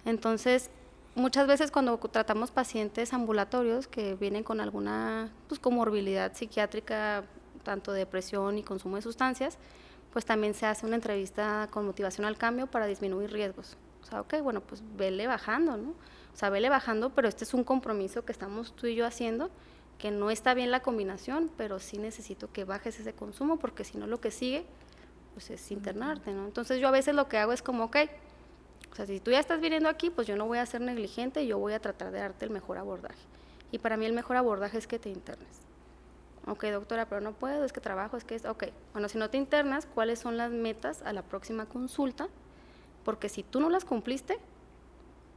Entonces, muchas veces cuando tratamos pacientes ambulatorios que vienen con alguna pues, comorbilidad psiquiátrica, tanto depresión y consumo de sustancias, pues también se hace una entrevista con motivación al cambio para disminuir riesgos. O sea, ok, bueno, pues vele bajando, ¿no? O sea, vele bajando, pero este es un compromiso que estamos tú y yo haciendo, que no está bien la combinación, pero sí necesito que bajes ese consumo, porque si no lo que sigue, pues es internarte, ¿no? Entonces yo a veces lo que hago es como, ok, o sea, si tú ya estás viniendo aquí, pues yo no voy a ser negligente, yo voy a tratar de darte el mejor abordaje. Y para mí el mejor abordaje es que te internes. Ok, doctora, pero no puedo, es que trabajo, es que es... Ok, bueno, si no te internas, ¿cuáles son las metas a la próxima consulta? Porque si tú no las cumpliste,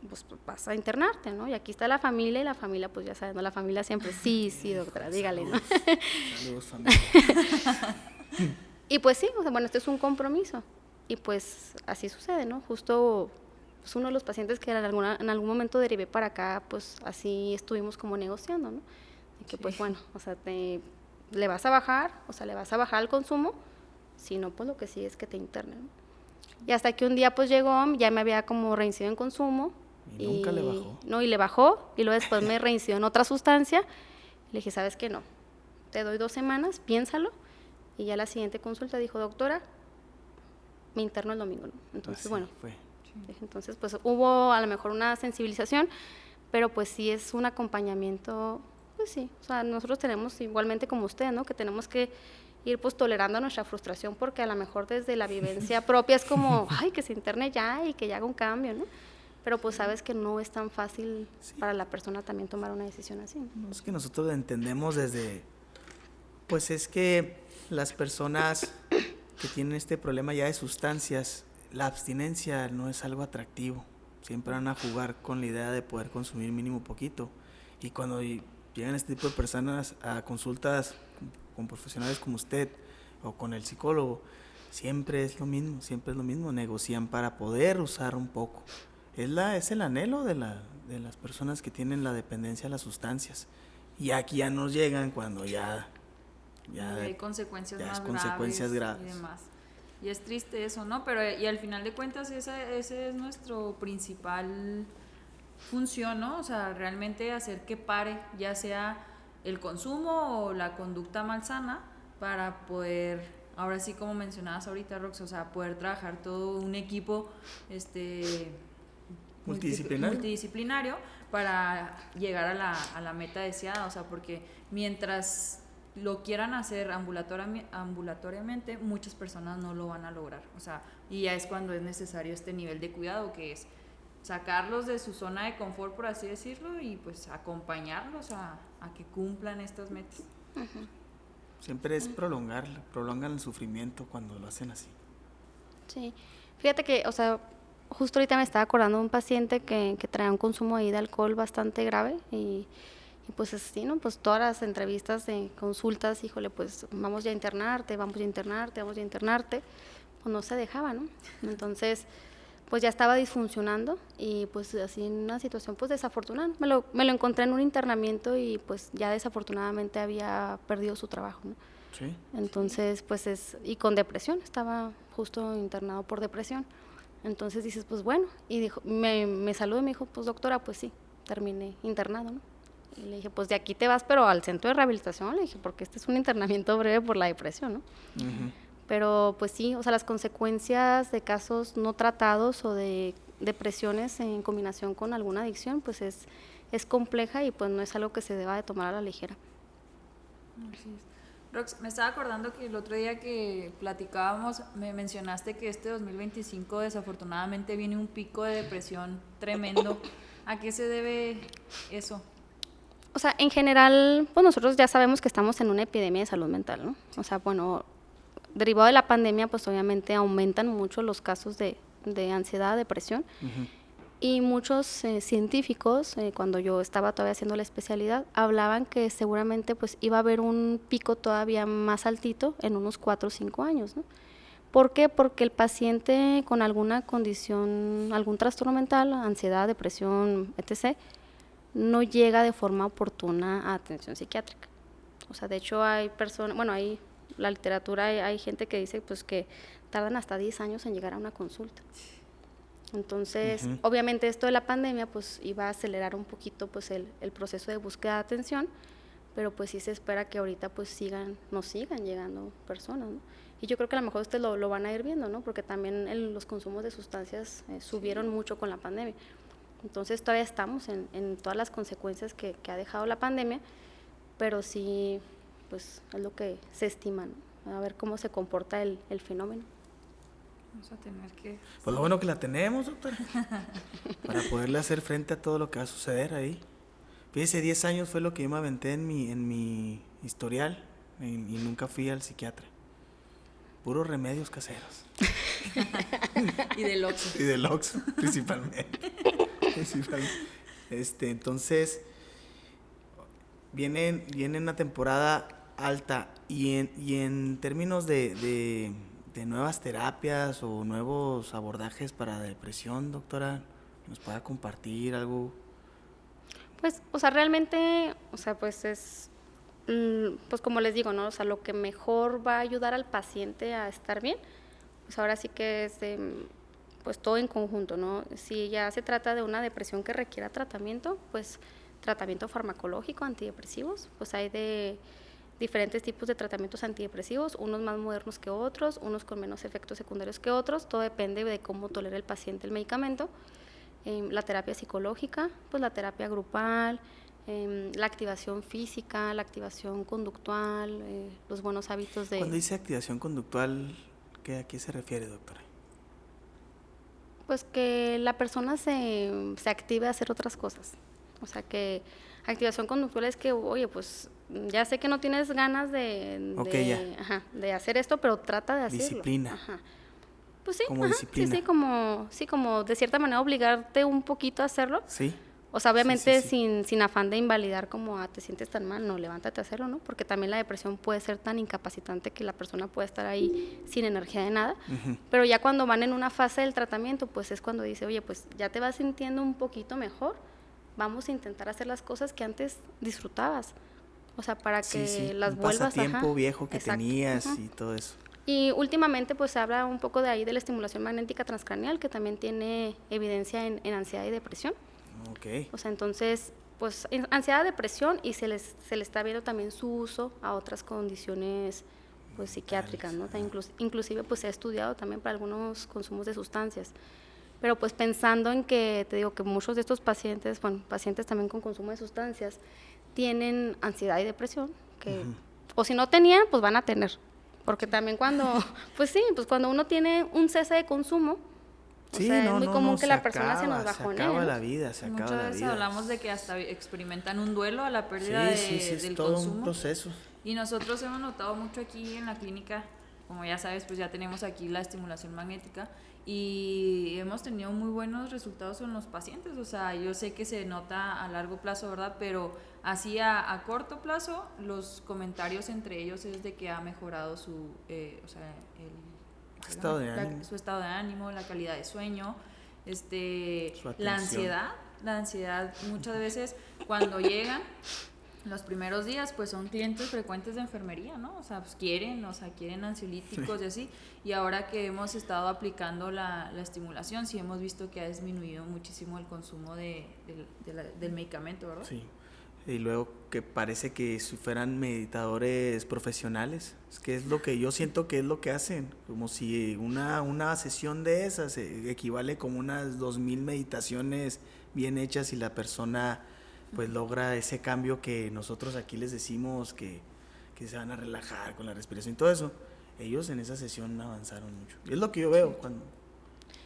pues vas a internarte, ¿no? Y aquí está la familia, y la familia, pues ya sabes, ¿no? La familia siempre, sí, doctora, dígale, ¿no? Saludos, familia. Y pues sí, o sea, bueno, este es un compromiso. Y pues así sucede, ¿no? Justo pues, uno de los pacientes que en algún momento derivé para acá, pues así estuvimos como negociando, ¿no? De que pues bueno, o sea, le vas a bajar, o sea, le vas a bajar el consumo, si no, pues lo que sí es que te internen, ¿no? Y hasta que un día pues llegó, ya me había como reincidido en consumo. ¿Y nunca le bajó? No, y le bajó, y luego después me reincidió en otra sustancia. Le dije, ¿sabes qué? No, te doy 2 semanas, piénsalo. Y ya la siguiente consulta dijo, doctora, me interno el domingo, ¿no? Entonces, así bueno, fue. Entonces pues hubo a lo mejor una sensibilización, pero pues sí es un acompañamiento, pues sí, o sea, nosotros tenemos igualmente como usted, ¿no? Que tenemos que ir pues tolerando nuestra frustración, porque a lo mejor desde la vivencia propia es como, ay, que se interne ya y que ya haga un cambio, ¿no? Pero pues sabes que no es tan fácil para la persona también tomar una decisión así, ¿no? No, es que nosotros entendemos desde, pues es que las personas que tienen este problema ya de sustancias, la abstinencia no es algo atractivo. Siempre van a jugar con la idea de poder consumir mínimo poquito. Y cuando llegan este tipo de personas a consultas con profesionales como usted o con el psicólogo, siempre es lo mismo, negocian para poder usar un poco. Es el anhelo de las personas que tienen la dependencia a las sustancias. Y aquí ya nos llegan cuando ya hay consecuencias más consecuencias graves y demás. Y es triste eso, ¿no? Pero y al final de cuentas ese es nuestro principal función, ¿no? O sea, realmente hacer que pare, ya sea el consumo o la conducta malsana, para poder, ahora sí como mencionabas ahorita, Rox, o sea, poder trabajar todo un equipo multidisciplinario para llegar a la meta deseada, o sea, porque mientras lo quieran hacer ambulatoriamente, muchas personas no lo van a lograr, o sea, y ya es cuando es necesario este nivel de cuidado, que es sacarlos de su zona de confort, por así decirlo, y pues acompañarlos a que cumplan estas metas. Uh-huh. Siempre es prolongan el sufrimiento cuando lo hacen así. Sí, fíjate que, o sea, justo ahorita me estaba acordando de un paciente que traía un consumo ahí de alcohol bastante grave y pues así, ¿no? Pues todas las entrevistas de consultas, híjole, pues vamos ya a internarte, pues no se dejaba, ¿no? Entonces, pues ya estaba disfuncionando y pues así en una situación pues desafortunada. Me lo encontré en un internamiento y pues ya desafortunadamente había perdido su trabajo, ¿no? Sí. Entonces, pues y con depresión, estaba justo internado por depresión. Entonces dices, pues bueno, y dijo, me saludó y me dijo, pues doctora, pues sí, terminé internado, ¿no? Y le dije, pues de aquí te vas, pero al centro de rehabilitación, le dije, porque este es un internamiento breve por la depresión, ¿no? Uh-huh. Pero pues sí, o sea, las consecuencias de casos no tratados o de depresiones en combinación con alguna adicción, pues es compleja y pues no es algo que se deba de tomar a la ligera. Así es. Rox, me estaba acordando que el otro día que platicábamos me mencionaste que este 2025 desafortunadamente viene un pico de depresión tremendo. ¿A qué se debe eso? O sea, en general, pues nosotros ya sabemos que estamos en una epidemia de salud mental, ¿no? O sea, bueno, derivado de la pandemia, pues obviamente aumentan mucho los casos de ansiedad, depresión. Uh-huh. Y muchos científicos, cuando yo estaba todavía haciendo la especialidad, hablaban que seguramente pues iba a haber un pico todavía más altito en unos 4 o 5 años, ¿no? ¿Por qué? Porque el paciente con alguna condición, algún trastorno mental, ansiedad, depresión, etc., no llega de forma oportuna a atención psiquiátrica. O sea, de hecho hay personas, bueno, hay la literatura, hay gente que dice pues que tardan hasta 10 años en llegar a una consulta. Entonces, obviamente esto de la pandemia pues iba a acelerar un poquito pues el proceso de búsqueda de atención, pero pues sí se espera que ahorita pues nos sigan llegando personas, ¿no? Y yo creo que a lo mejor ustedes lo van a ir viendo, ¿no? Porque también los consumos de sustancias subieron mucho con la pandemia. Entonces todavía estamos en todas las consecuencias que ha dejado la pandemia, pero sí, pues es lo que se estima, ¿no? A ver cómo se comporta el fenómeno. Vamos a tener que... Pues lo bueno que la tenemos, doctora, para poderle hacer frente a todo lo que va a suceder ahí. Fíjese, 10 años fue lo que yo me aventé en mi historial y nunca fui al psiquiatra. Puros remedios caseros. Y del Oxxo. Y del Oxxo, principalmente. Entonces, viene una temporada alta y en términos de nuevas terapias o nuevos abordajes para depresión, doctora, ¿nos pueda compartir algo? Pues, o sea, realmente, o sea, pues es, pues como les digo, ¿no? O sea, lo que mejor va a ayudar al paciente a estar bien, pues ahora sí que es, pues todo en conjunto, ¿no? Si ya se trata de una depresión que requiera tratamiento, pues tratamiento farmacológico, antidepresivos, pues hay de diferentes tipos de tratamientos antidepresivos, unos más modernos que otros, unos con menos efectos secundarios que otros, todo depende de cómo tolera el paciente el medicamento. La terapia psicológica, pues la terapia grupal, la activación física, la activación conductual, los buenos hábitos de... Cuando dice activación conductual, ¿a qué se refiere, doctora? Pues que la persona se active a hacer otras cosas. O sea, que activación conductual es que, oye, pues ya sé que no tienes ganas de hacer esto, pero trata de hacerlo. Disciplina. Ajá. Pues sí, como disciplina. Sí, como de cierta manera obligarte un poquito a hacerlo. Sí. O sea, obviamente Sí. Sin afán de invalidar como te sientes tan mal, no, levántate a hacerlo, ¿no? Porque también la depresión puede ser tan incapacitante que la persona puede estar ahí sin energía de nada. Pero ya cuando van en una fase del tratamiento, pues es cuando dice, oye, pues ya te vas sintiendo un poquito mejor, vamos a intentar hacer las cosas que antes disfrutabas. O sea, para que las vuelvas a... Un pasatiempo viejo que tenías y todo eso. Y últimamente pues se habla un poco de ahí de la estimulación magnética transcranial, que también tiene evidencia en ansiedad y depresión. Okay. O sea, entonces, pues ansiedad, depresión, y se le está viendo también su uso a otras condiciones pues psiquiátricas, ¿no? Inclusive pues se ha estudiado también para algunos consumos de sustancias. Pero pues pensando en que, te digo que muchos de estos pacientes, bueno, pacientes también con consumo de sustancias, tienen ansiedad y depresión, que o si no tenían, pues van a tener. Porque también cuando, pues sí, pues cuando uno tiene un cese de consumo, sí, o sea, es muy común que la persona se nos bajonee. Se acaba la vida, se acaba la vida. Muchas veces hablamos de que hasta experimentan un duelo a la pérdida del es todo consumo. Un proceso. Y nosotros hemos notado mucho aquí en la clínica, como ya sabes, pues ya tenemos aquí la estimulación magnética y hemos tenido muy buenos resultados en los pacientes. O sea, yo sé que se nota a largo plazo, ¿verdad? Pero así a corto plazo, los comentarios entre ellos es de que ha mejorado su, estado de ánimo. Su estado de ánimo, la calidad de sueño, la ansiedad muchas veces cuando llegan los primeros días pues son clientes frecuentes de enfermería, ¿no? O sea, pues quieren ansiolíticos y así, y ahora que hemos estado aplicando la estimulación, sí hemos visto que ha disminuido muchísimo el consumo del medicamento, ¿verdad? Sí. Y luego que parece que si fueran meditadores profesionales, es que es lo que yo siento que es lo que hacen, como si una sesión de esas equivale como unas 2000 meditaciones bien hechas y la persona pues logra ese cambio que nosotros aquí les decimos que se van a relajar con la respiración y todo eso. Ellos en esa sesión avanzaron mucho. Y es lo que yo veo cuando...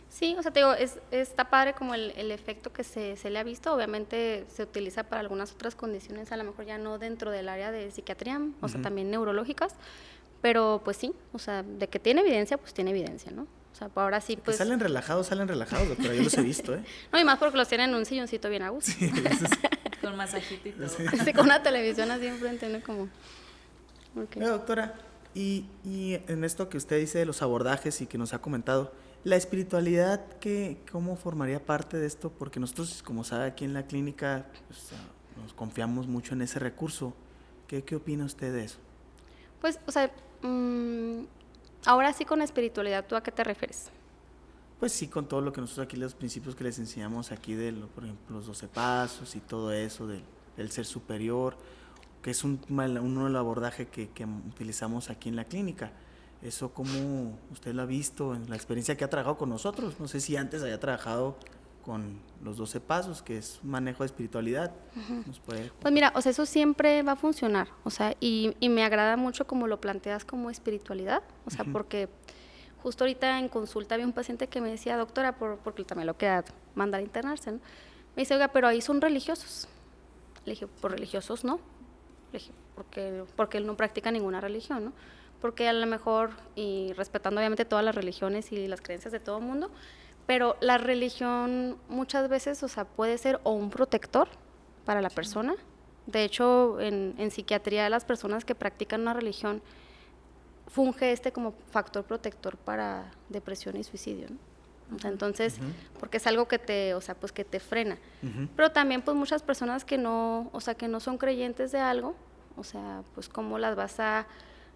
Sí, o sea, te digo, está padre como el efecto que se le ha visto. Obviamente se utiliza para algunas otras condiciones, a lo mejor ya no dentro del área de psiquiatría, o sea, también neurológicas, pero pues sí, o sea, de que tiene evidencia, pues tiene evidencia, ¿no? O sea, ahora sí, Que pues... salen relajados, doctora, yo los he visto, ¿eh? No, y más porque los tienen en un silloncito bien a gusto. Sí, eso sí. Con masajito y todo. Sí. Así con una televisión así enfrente, ¿no? Como... ok. Oiga, doctora, y en esto que usted dice de los abordajes y que nos ha comentado, la espiritualidad, ¿cómo formaría parte de esto? Porque nosotros, como sabe, aquí en la clínica pues, nos confiamos mucho en ese recurso. ¿Qué opina usted de eso? Pues, o sea, ahora sí con espiritualidad, ¿tú a qué te refieres? Pues sí, con todo lo que nosotros aquí, los principios que les enseñamos aquí, por ejemplo, los 12 pasos y todo eso, del ser superior, que es uno del abordaje que utilizamos aquí en la clínica. ¿Eso cómo usted lo ha visto en la experiencia que ha trabajado con nosotros? No sé si antes haya trabajado con los 12 pasos, que es un manejo de espiritualidad. ¿Nos puede...? Pues mira, o sea, eso siempre va a funcionar, o sea, y me agrada mucho como lo planteas como espiritualidad, o sea, porque justo ahorita en consulta había un paciente que me decía, doctora, porque también lo queda mandar a internarse, ¿no? Me dice, oiga, pero ahí son religiosos. Le dije, por religiosos no. Le dije, porque él no practica ninguna religión, ¿no? Porque a lo mejor, y respetando obviamente todas las religiones y las creencias de todo el mundo, pero la religión muchas veces, o sea, puede ser o un protector para la persona. De hecho, en psiquiatría, las personas que practican una religión funge como factor protector para depresión y suicidio, ¿no? O sea, entonces, porque es algo que que te frena. Pero también, pues, muchas personas que no, o sea, que no son creyentes de algo, o sea, pues, ¿cómo las vas a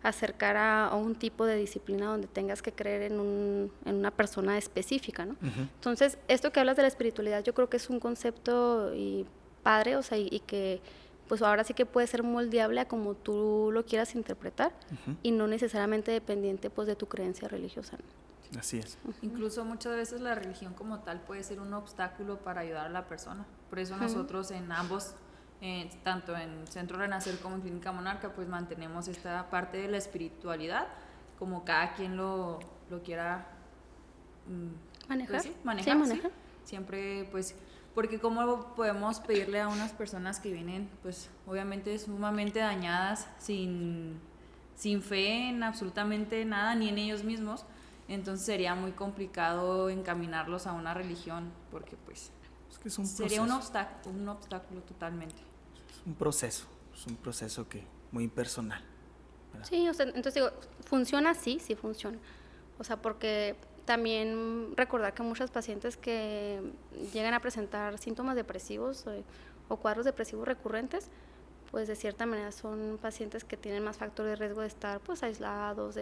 acercar a un tipo de disciplina donde tengas que creer en una persona específica, ¿no? Entonces, esto que hablas de la espiritualidad, yo creo que es un concepto padre, o sea, y que pues ahora sí que puede ser moldeable a como tú lo quieras interpretar y no necesariamente dependiente pues de tu creencia religiosa, ¿no? Así es. Incluso muchas veces la religión como tal puede ser un obstáculo para ayudar a la persona. Por eso nosotros en ambos, tanto en Centro Renacer como en Clínica Monarca, pues mantenemos esta parte de la espiritualidad, como cada quien lo quiera manejar. Pues sí, manejar. Sí, manejar. Sí. Siempre pues, porque cómo podemos pedirle a unas personas que vienen pues obviamente sumamente dañadas, sin fe en absolutamente nada, ni en ellos mismos. Entonces sería muy complicado encaminarlos a una religión, porque pues Es que es un sería proceso. un obstáculo totalmente. Es un proceso que muy impersonal, ¿verdad? Sí, o sea, entonces digo, ¿funciona? Sí funciona. O sea, porque también recordar que muchos pacientes que llegan a presentar síntomas depresivos o cuadros depresivos recurrentes, pues de cierta manera son pacientes que tienen más factor de riesgo de estar pues aislados.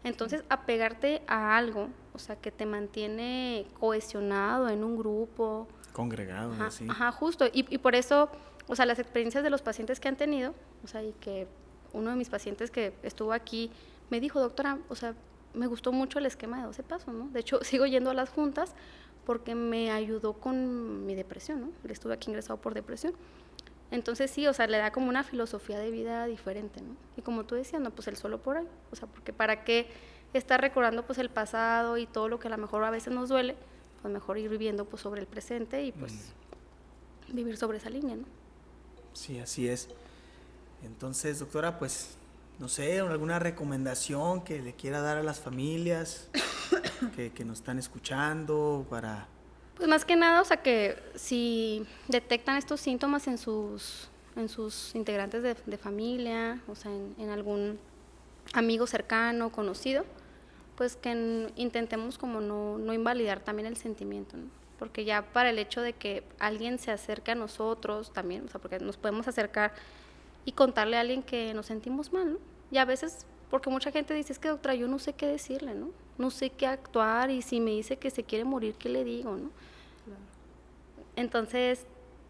Entonces, apegarte a algo, o sea, que te mantiene cohesionado en un grupo. Congregado, así. Ajá, justo. Y por eso, o sea, las experiencias de los pacientes que han tenido, o sea, y que uno de mis pacientes que estuvo aquí me dijo, doctora, o sea, me gustó mucho el esquema de 12 pasos, ¿no? De hecho, sigo yendo a las juntas porque me ayudó con mi depresión, ¿no? Estuve aquí ingresado por depresión. Entonces sí, o sea, le da como una filosofía de vida diferente, ¿no? Y como tú decías, no, pues el solo por ahí, o sea, porque para qué estar recordando pues el pasado y todo lo que a lo mejor a veces nos duele, pues mejor ir viviendo pues sobre el presente y pues vivir sobre esa línea, ¿no? Sí, así es. Entonces, doctora, pues, no sé, alguna recomendación que le quiera dar a las familias que nos están escuchando para... Pues más que nada, o sea, que si detectan estos síntomas en sus integrantes de familia, o sea, en algún amigo cercano, conocido, pues que intentemos como no invalidar también el sentimiento, ¿no? Porque ya para el hecho de que alguien se acerque a nosotros también, o sea, porque nos podemos acercar y contarle a alguien que nos sentimos mal, ¿no? Y a veces, porque mucha gente dice, es que doctora, yo no sé qué decirle, ¿no? No sé qué actuar, y si me dice que se quiere morir, ¿qué le digo, no? Claro. Entonces,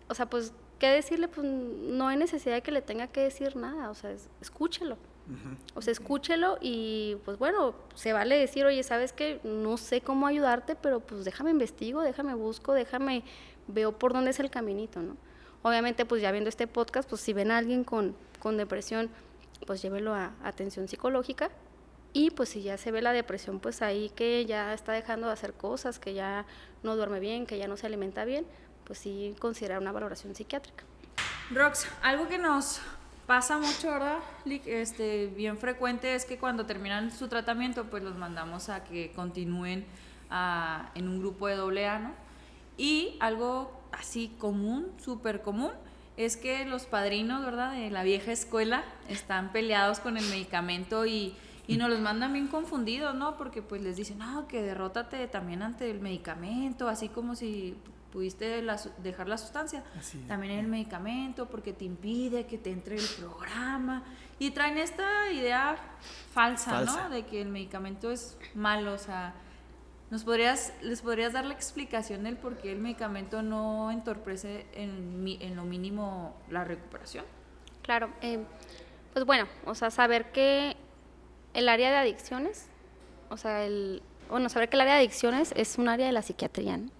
o sea, pues, ¿qué decirle? Pues no hay necesidad de que le tenga que decir nada, o sea, escúchelo. O sea, escúchelo y, pues bueno, se vale decir, oye, ¿sabes qué? No sé cómo ayudarte, pero pues déjame investigo, déjame busco, déjame veo por dónde es el caminito, ¿no? Obviamente, pues ya viendo este podcast, pues si ven a alguien con depresión, pues llévelo a atención psicológica. Y pues si ya se ve la depresión, pues ahí que ya está dejando de hacer cosas, que ya no duerme bien, que ya no se alimenta bien, pues sí considerar una valoración psiquiátrica. Rox, algo que nos Pasa mucho, ¿verdad? Bien frecuente es que cuando terminan su tratamiento, pues los mandamos a que continúen en un grupo de AA, ¿no? Y algo así común, súper común, es que los padrinos, ¿verdad?, de la vieja escuela están peleados con el medicamento y nos los mandan bien confundidos, ¿no? Porque pues les dicen, no, que derrótate también ante el medicamento, así como si pudiste dejar la sustancia, también el medicamento, porque te impide que te entre el programa. Y traen esta idea falsa, ¿no? De que el medicamento es malo, o sea, ¿les podrías dar la explicación del por qué el medicamento no entorpece en lo mínimo la recuperación? Claro, pues bueno, o sea, saber que el área de adicciones, o sea, saber que el área de adicciones es un área de la psiquiatría, ¿no?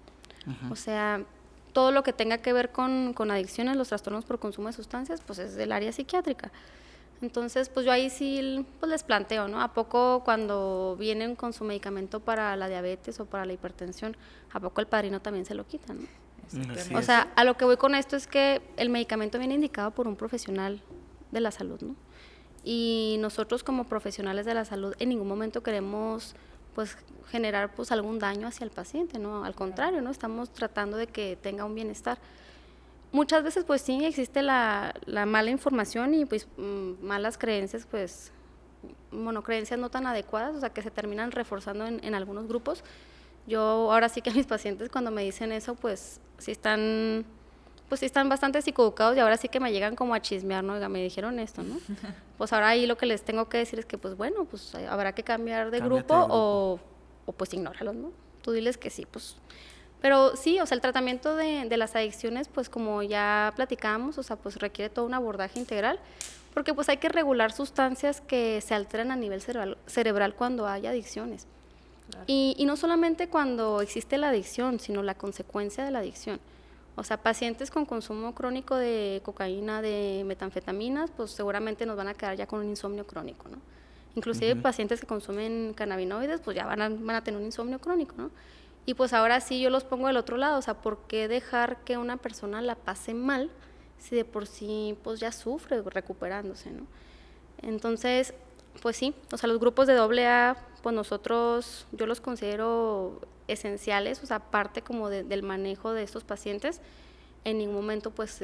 O sea, todo lo que tenga que ver con adicciones, los trastornos por consumo de sustancias, pues es del área psiquiátrica. Entonces, pues yo ahí sí pues les planteo, ¿no? ¿A poco cuando vienen con su medicamento para la diabetes o para la hipertensión, a poco el padrino también se lo quita, ¿no? O sea, a lo que voy con esto es que el medicamento viene indicado por un profesional de la salud, ¿no? Y nosotros como profesionales de la salud en ningún momento queremos pues generar pues algún daño hacia el paciente, ¿no? Al contrario, ¿no? Estamos tratando de que tenga un bienestar. Muchas veces pues sí existe la mala información y pues malas creencias, pues creencias no tan adecuadas, o sea, que se terminan reforzando en algunos grupos. Yo ahora sí que mis pacientes cuando me dicen eso, pues sí están bastante equivocados y ahora sí que me llegan como a chismear, ¿no? Oiga, me dijeron esto, ¿no? Pues ahora ahí lo que les tengo que decir es que pues bueno, pues habrá que cambiar de grupo o pues ignóralos, ¿no? Tú diles que sí, pues. Pero sí, o sea, el tratamiento de las adicciones, pues como ya platicábamos, o sea, pues requiere todo un abordaje integral, porque pues hay que regular sustancias que se alteran a nivel cerebral cuando hay adicciones. Claro. Y no solamente cuando existe la adicción, sino la consecuencia de la adicción. O sea, pacientes con consumo crónico de cocaína, de metanfetaminas, pues seguramente nos van a quedar ya con un insomnio crónico, ¿no? Inclusive pacientes que consumen cannabinoides, pues ya van a tener un insomnio crónico, ¿no? Y pues ahora sí yo los pongo del otro lado, o sea, ¿por qué dejar que una persona la pase mal si de por sí pues ya sufre recuperándose, ¿no? Entonces, pues sí, o sea, los grupos de AA, pues yo los considero esenciales, o sea, parte como del manejo de estos pacientes. En ningún momento pues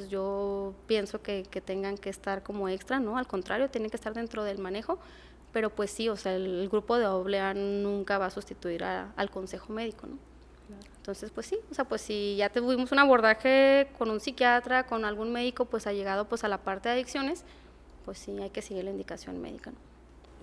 yo pienso que tengan que estar como extra, ¿no? Al contrario, tienen que estar dentro del manejo, pero pues sí, o sea, el grupo de AA nunca va a sustituir al consejo médico, ¿no? Claro. Entonces, pues sí, o sea, pues si ya tuvimos un abordaje con un psiquiatra, con algún médico, pues ha llegado pues a la parte de adicciones, pues sí hay que seguir la indicación médica, ¿no?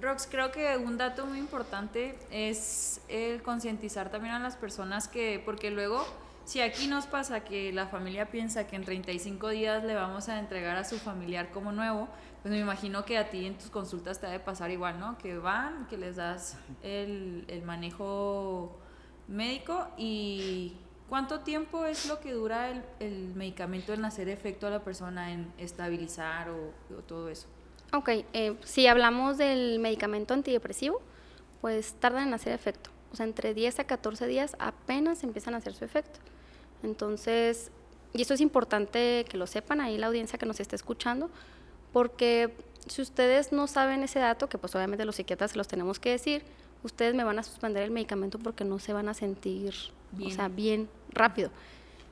Rox, creo que un dato muy importante es el concientizar también a las personas porque luego, si aquí nos pasa que la familia piensa que en 35 días le vamos a entregar a su familiar como nuevo, pues me imagino que a ti en tus consultas te ha de pasar igual, ¿no? Que van, que les das el manejo médico y ¿cuánto tiempo es lo que dura el medicamento en hacer efecto a la persona, en estabilizar o todo eso? Ok, si hablamos del medicamento antidepresivo, pues tardan en hacer efecto. O sea, entre 10 a 14 días apenas empiezan a hacer su efecto. Entonces, y esto es importante que lo sepan ahí la audiencia que nos está escuchando, porque si ustedes no saben ese dato, que pues obviamente los psiquiatras se los tenemos que decir, ustedes me van a suspender el medicamento porque no se van a sentir bien rápido.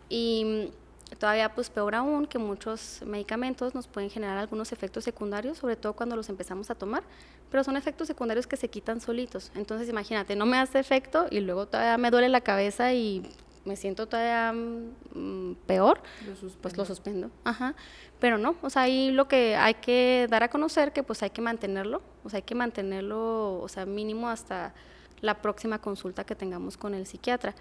Y todavía pues peor aún que muchos medicamentos nos pueden generar algunos efectos secundarios, sobre todo cuando los empezamos a tomar, pero son efectos secundarios que se quitan solitos. Entonces imagínate, no me hace efecto y luego todavía me duele la cabeza y me siento todavía peor, pues lo suspendo. Ajá. Pero no, o sea, ahí lo que hay que dar a conocer que pues hay que mantenerlo, o sea, mínimo hasta la próxima consulta que tengamos con el psiquiatra.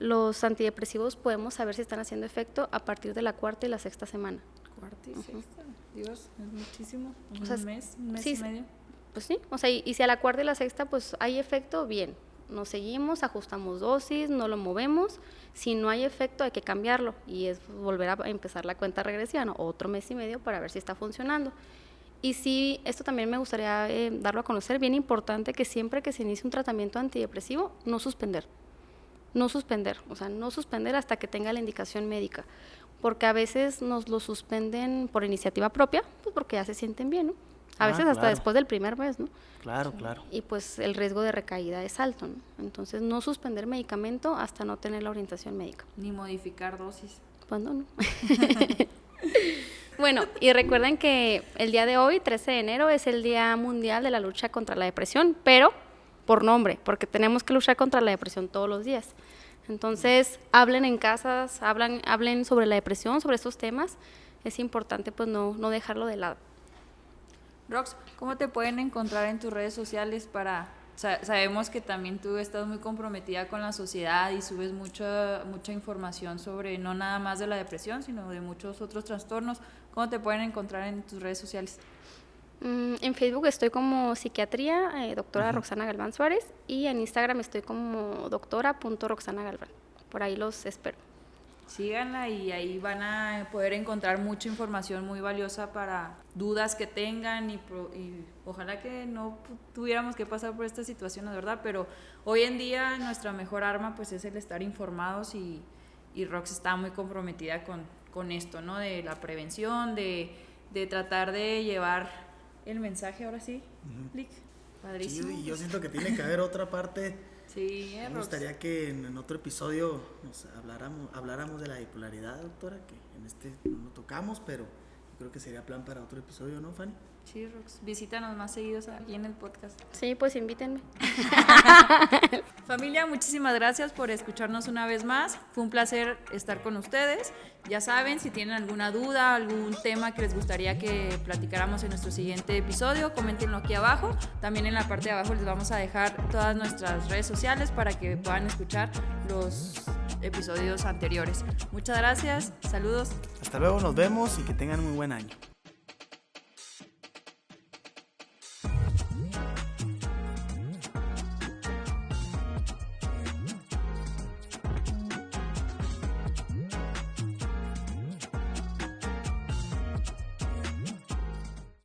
Los antidepresivos podemos saber si están haciendo efecto a partir de la 4ª y la 6ª semana. ¿4ª y 6ª? Dios, es muchísimo. O sea, un mes sí, y medio. Pues sí, o sea, y si a la 4ª y la 6ª pues hay efecto, bien. Nos seguimos, ajustamos dosis, no lo movemos. Si no hay efecto, hay que cambiarlo y es volver a empezar la cuenta regresiva, ¿no? Otro mes y medio para ver si está funcionando. Y sí, esto también me gustaría darlo a conocer, bien importante que siempre que se inicie un tratamiento antidepresivo, no suspender, o sea, no suspender hasta que tenga la indicación médica, porque a veces nos lo suspenden por iniciativa propia, pues porque ya se sienten bien, ¿no? A veces hasta claro. después del primer mes, ¿no? Claro, claro. Y pues el riesgo de recaída es alto, ¿no? Entonces no suspender medicamento hasta no tener la orientación médica. Ni modificar dosis. Pues no. Bueno, y recuerden que el día de hoy, 13 de enero, es el Día Mundial de la Lucha contra la Depresión, pero por nombre, porque tenemos que luchar contra la depresión todos los días. Entonces, hablen en casas, hablen sobre la depresión, sobre estos temas. Es importante pues no dejarlo de lado. Rox, ¿cómo te pueden encontrar en tus redes sociales para... Sabemos que también tú estás muy comprometida con la sociedad y subes mucha información sobre no nada más de la depresión, sino de muchos otros trastornos. ¿Cómo te pueden encontrar en tus redes sociales? En Facebook estoy como psiquiatría, doctora Roxana Galván Suárez, y en Instagram estoy como doctora.roxanagalván. Por ahí los espero. Síganla y ahí van a poder encontrar mucha información muy valiosa para dudas que tengan y ojalá que no tuviéramos que pasar por esta situación, la verdad, pero hoy en día nuestra mejor arma pues es el estar informados y Rox está muy comprometida con esto, ¿no? De la prevención, de tratar de llevar el mensaje ahora sí, Lick. Padrísimo. Sí, y yo siento que tiene que haber otra parte. Sí, Me Rox. gustaría que en otro episodio habláramos de la bipolaridad, doctora, que en este no lo tocamos, pero yo creo que sería plan para otro episodio, ¿no, Fanny? Sí, Rox. Visítanos más seguidos aquí en el podcast. Sí, pues invítenme. Familia, muchísimas gracias por escucharnos una vez más. Fue un placer estar con ustedes. Ya saben, si tienen alguna duda, algún tema que les gustaría que platicáramos en nuestro siguiente episodio, coméntenlo aquí abajo. También en la parte de abajo les vamos a dejar todas nuestras redes sociales para que puedan escuchar los episodios anteriores. Muchas gracias, saludos. Hasta luego, nos vemos y que tengan muy buen año.